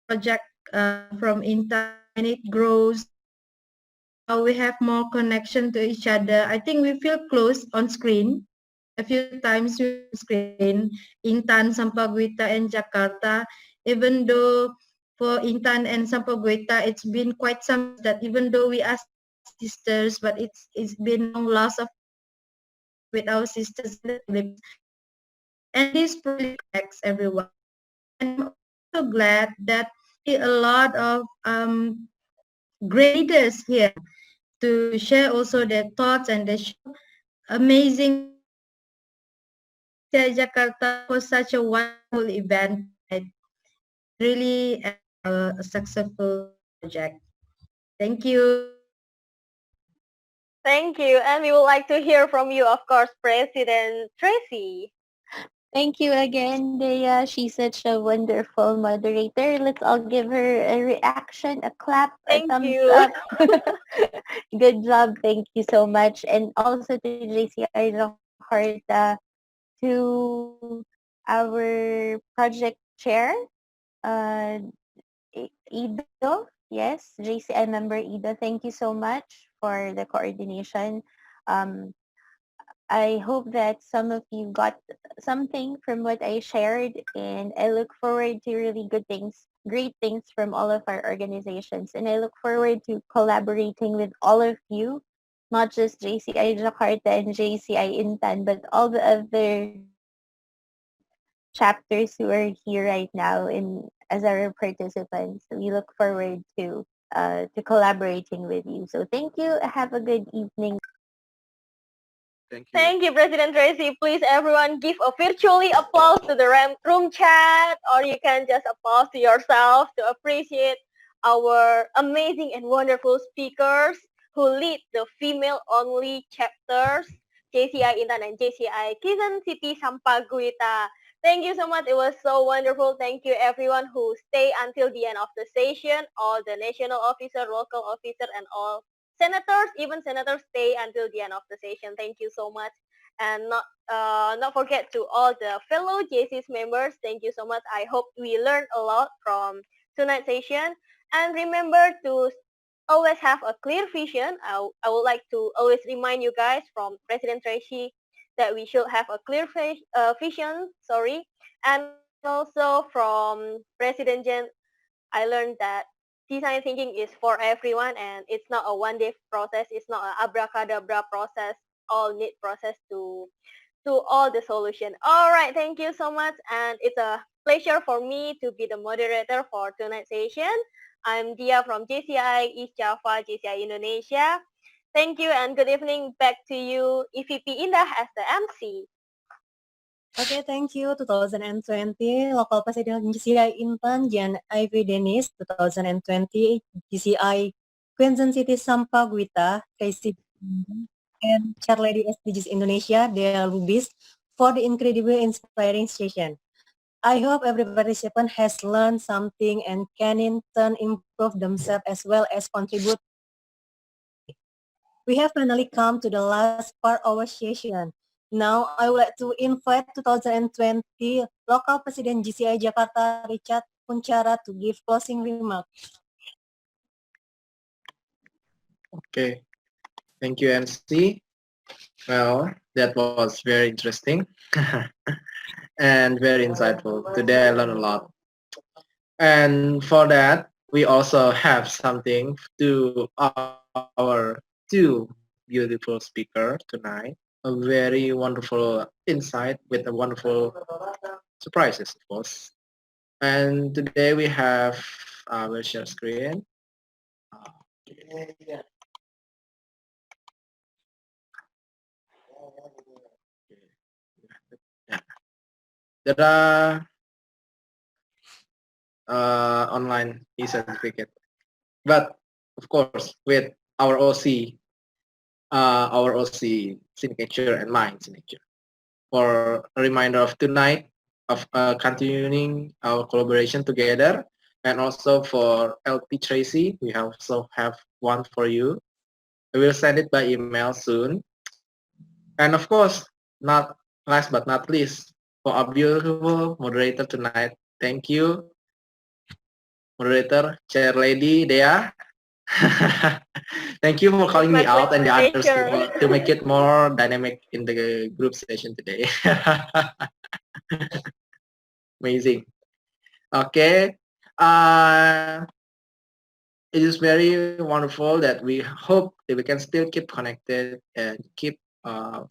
project from Intan, and it grows. We have more connection to each other. I think we feel close on screen. A few times we screen Intan, Sampaguita, and Jakarta. Even though for Intan and Sampaguita, it's been quite some that even though we are sisters, but it's been long loss of with our sisters in the Philippines. And this really affects everyone. And I'm also glad that a lot of great leaders here to share also their thoughts and their amazing JCI Jakarta for such a wonderful event. Really a successful project. Thank you. Thank you. And we would like to hear from you, of course, President Tracy. Thank you again, Dhea. She's such a wonderful moderator. Let's all give her a reaction, a clap, a Thank thumbs you. up. Good job. Thank you so much. And also to JCI Jakarta, to our project chair, Ido. Yes, JCI member Ido. Thank you so much for the coordination. I hope that some of you got something from what I shared, and I look forward to really good things, great things from all of our organizations. And I look forward to collaborating with all of you, not just JCI Jakarta and JCI Intan, but all the other chapters who are here right now in as our participants. We look forward to collaborating with you. So thank you. Have a good evening. Thank you, President Tracy. Please, everyone, give a virtually applause to the room chat, or you can just applause to yourself to appreciate our amazing and wonderful speakers who lead the female-only chapters, JCI Intan and JCI Quezon City Sampaguita. Thank you so much. It was so wonderful. Thank you, everyone who stay until the end of the session, all the national officer, local officer, and all senators, even senators stay until the end of the session. Thank you so much. And not forget to all the fellow JC's members. Thank you so much. I hope we learned a lot from tonight's session. And remember to always have a clear vision. I would like to always remind you guys from President Tracy that we should have a clear vision. And also from President Jen, I learned that design thinking is for everyone, and it's not a one-day process. It's not an abracadabra process. All need process to all the solution. All right, thank you so much, and it's a pleasure for me to be the moderator for tonight's session. I'm Dhea from JCI East Java, JCI Indonesia. Thank you and good evening. Back to you, EVP Indah as the MC. Okay, thank you. 2020 Local President JCI Intan, Jan Ivy Dennis. 2020 JCI Quezon City Sampaguita, Tracy, and Chair Lady SDGs Indonesia, Dhea Lubis, for the incredibly inspiring session. I hope every participant has learned something and can in turn improve themselves as well as contribute. We have finally come to the last part of our session. Now, I would like to invite 2020 Local President JCI Jakarta, Richard Punchara, to give closing remarks. Okay, thank you, MC. Well, that was very interesting and very insightful. Today I learned a lot. And for that, we also have something to our two beautiful speakers tonight. A very wonderful insight with a wonderful surprises, of course. And today we have our share screen. There are online e-certificate, but of course with our OC signature and mine signature. For a reminder of tonight of continuing our collaboration together, and also for LP Tracy, we also have one for you. I will send it by email soon. And of course, not last but not least, for our beautiful moderator tonight, thank you, moderator, Chair Lady Dhea. Thank you for calling me out and the others to make it more dynamic in the group session today. Amazing. Okay, It is very wonderful that we hope that we can still keep connected and keep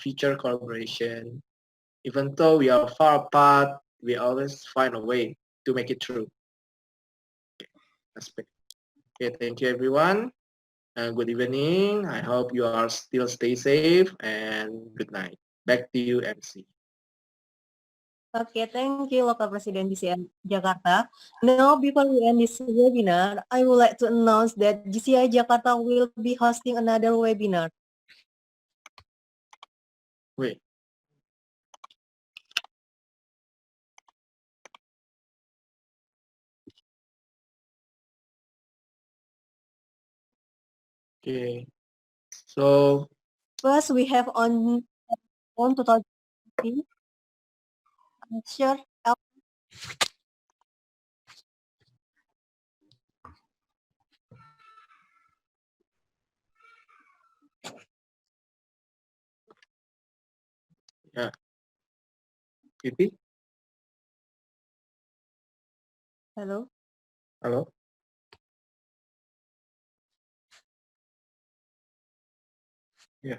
future collaboration. Even though we are far apart, we always find a way to make it through. Okay, thank you everyone. Good evening. I hope you are still stay safe and good night. Back to you, MC. Okay, thank you, Local President JCI Jakarta. Now, before we end this webinar, I would like to announce that JCI Jakarta will be hosting another webinar. Wait. Okay. So first, we have on 2015. Sure. Yeah. Pipi? Hello. Hello? Yeah.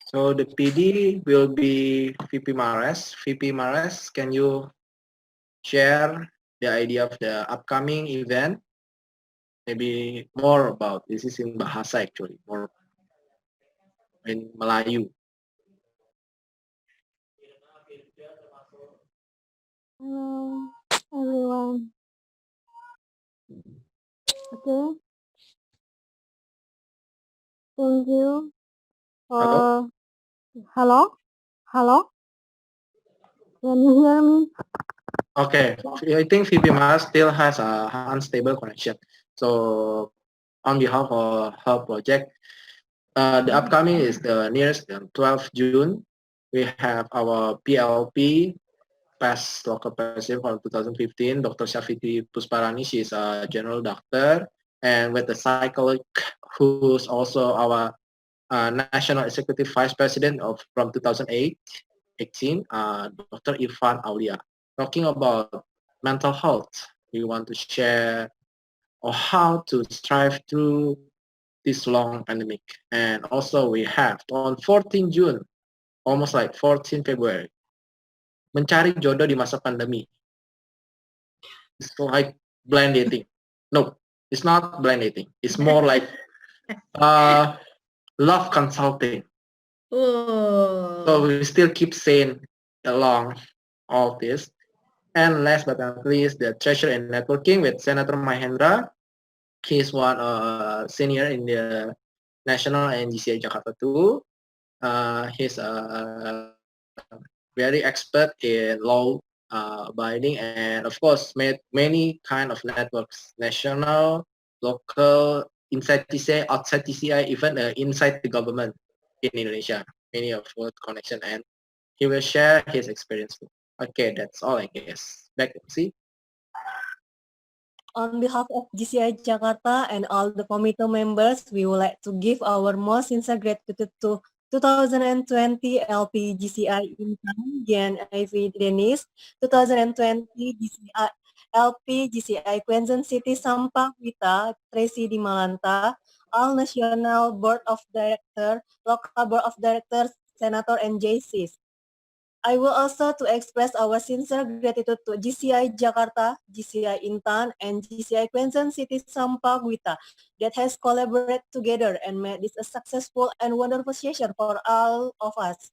So the PD will be VP Mares. VP Mares, can you share the idea of the upcoming event? Maybe more about this is in Bahasa actually, more in Melayu. Hello, everyone. Okay. Thank you. Hello? Hello? Hello? Can you hear me? Okay, I think VP Mares still has a unstable connection. So on behalf of her project, the upcoming is the nearest 12th June. We have our PLP, past local president for 2015, Dr. Syafiti Pusparani. She is a general doctor, and with the psychologist who's also our national executive vice president of from 2018, Dr. Irfan Aulia. Talking about mental health, we want to share or how to strive through this long pandemic. And also we have on 14 June, almost like 14 February, mencari jodoh di masa pandemi. It's like blind dating. No, it's not blind dating. It's more like love consulting. Oh. So we still keep saying along all this. And last but not least, the treasure and networking with Senator Mahendra. He's one senior in the national and JCI Jakarta too. He's very expert in law abiding and of course made many kind of networks, national, local, inside TCI, outside TCI, even inside the government in Indonesia. Many of work connection, and he will share his experience too. Okay, that's all I guess. Back to see. On behalf of JCI Jakarta and all the committee members, we would like to give our most sincere gratitude to 2020 LP JCI Intan, GNIV Dennis, 2020 JCI LP JCI Quezon City Sampaguita, Tracy Dimalanta, all National Board of Directors, Local Board of Directors, Senator, and JCs. I will also to express our sincere gratitude to JCI Jakarta, JCI Intan, and JCI Quezon City Sampaguita that has collaborated together and made this a successful and wonderful session for all of us.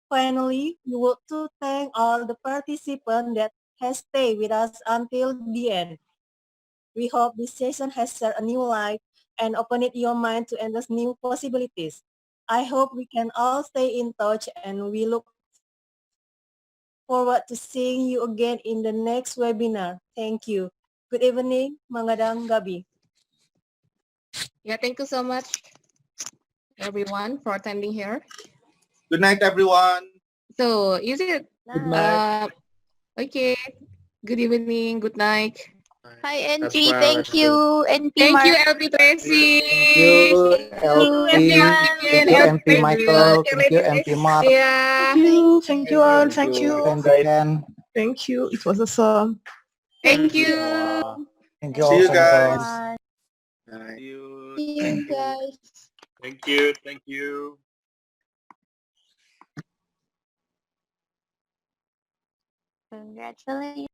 Finally, we want to thank all the participants that has stayed with us until the end. We hope this session has shared a new life and opened your mind to endless new possibilities. I hope we can all stay in touch and we look forward to seeing you again in the next webinar. Thank you. Good evening, Mangadang Gabi. Yeah, thank you so much, everyone, for attending here. Good night, everyone. So, is it? Good night. Okay. Good evening. Good night. Hi, NP. Thank you, NP. Thank you, Mark. LP Tracy. Thank you, LP. Thank you, MP Michael. Thank you, MP Mark. Yeah. Thank you all. Thank you. Thank you, Ken. Thank you. It was awesome. Thank you. Thank you See you also, guys. Bye. See you. See you guys. Thank you. Thank you. Congratulations.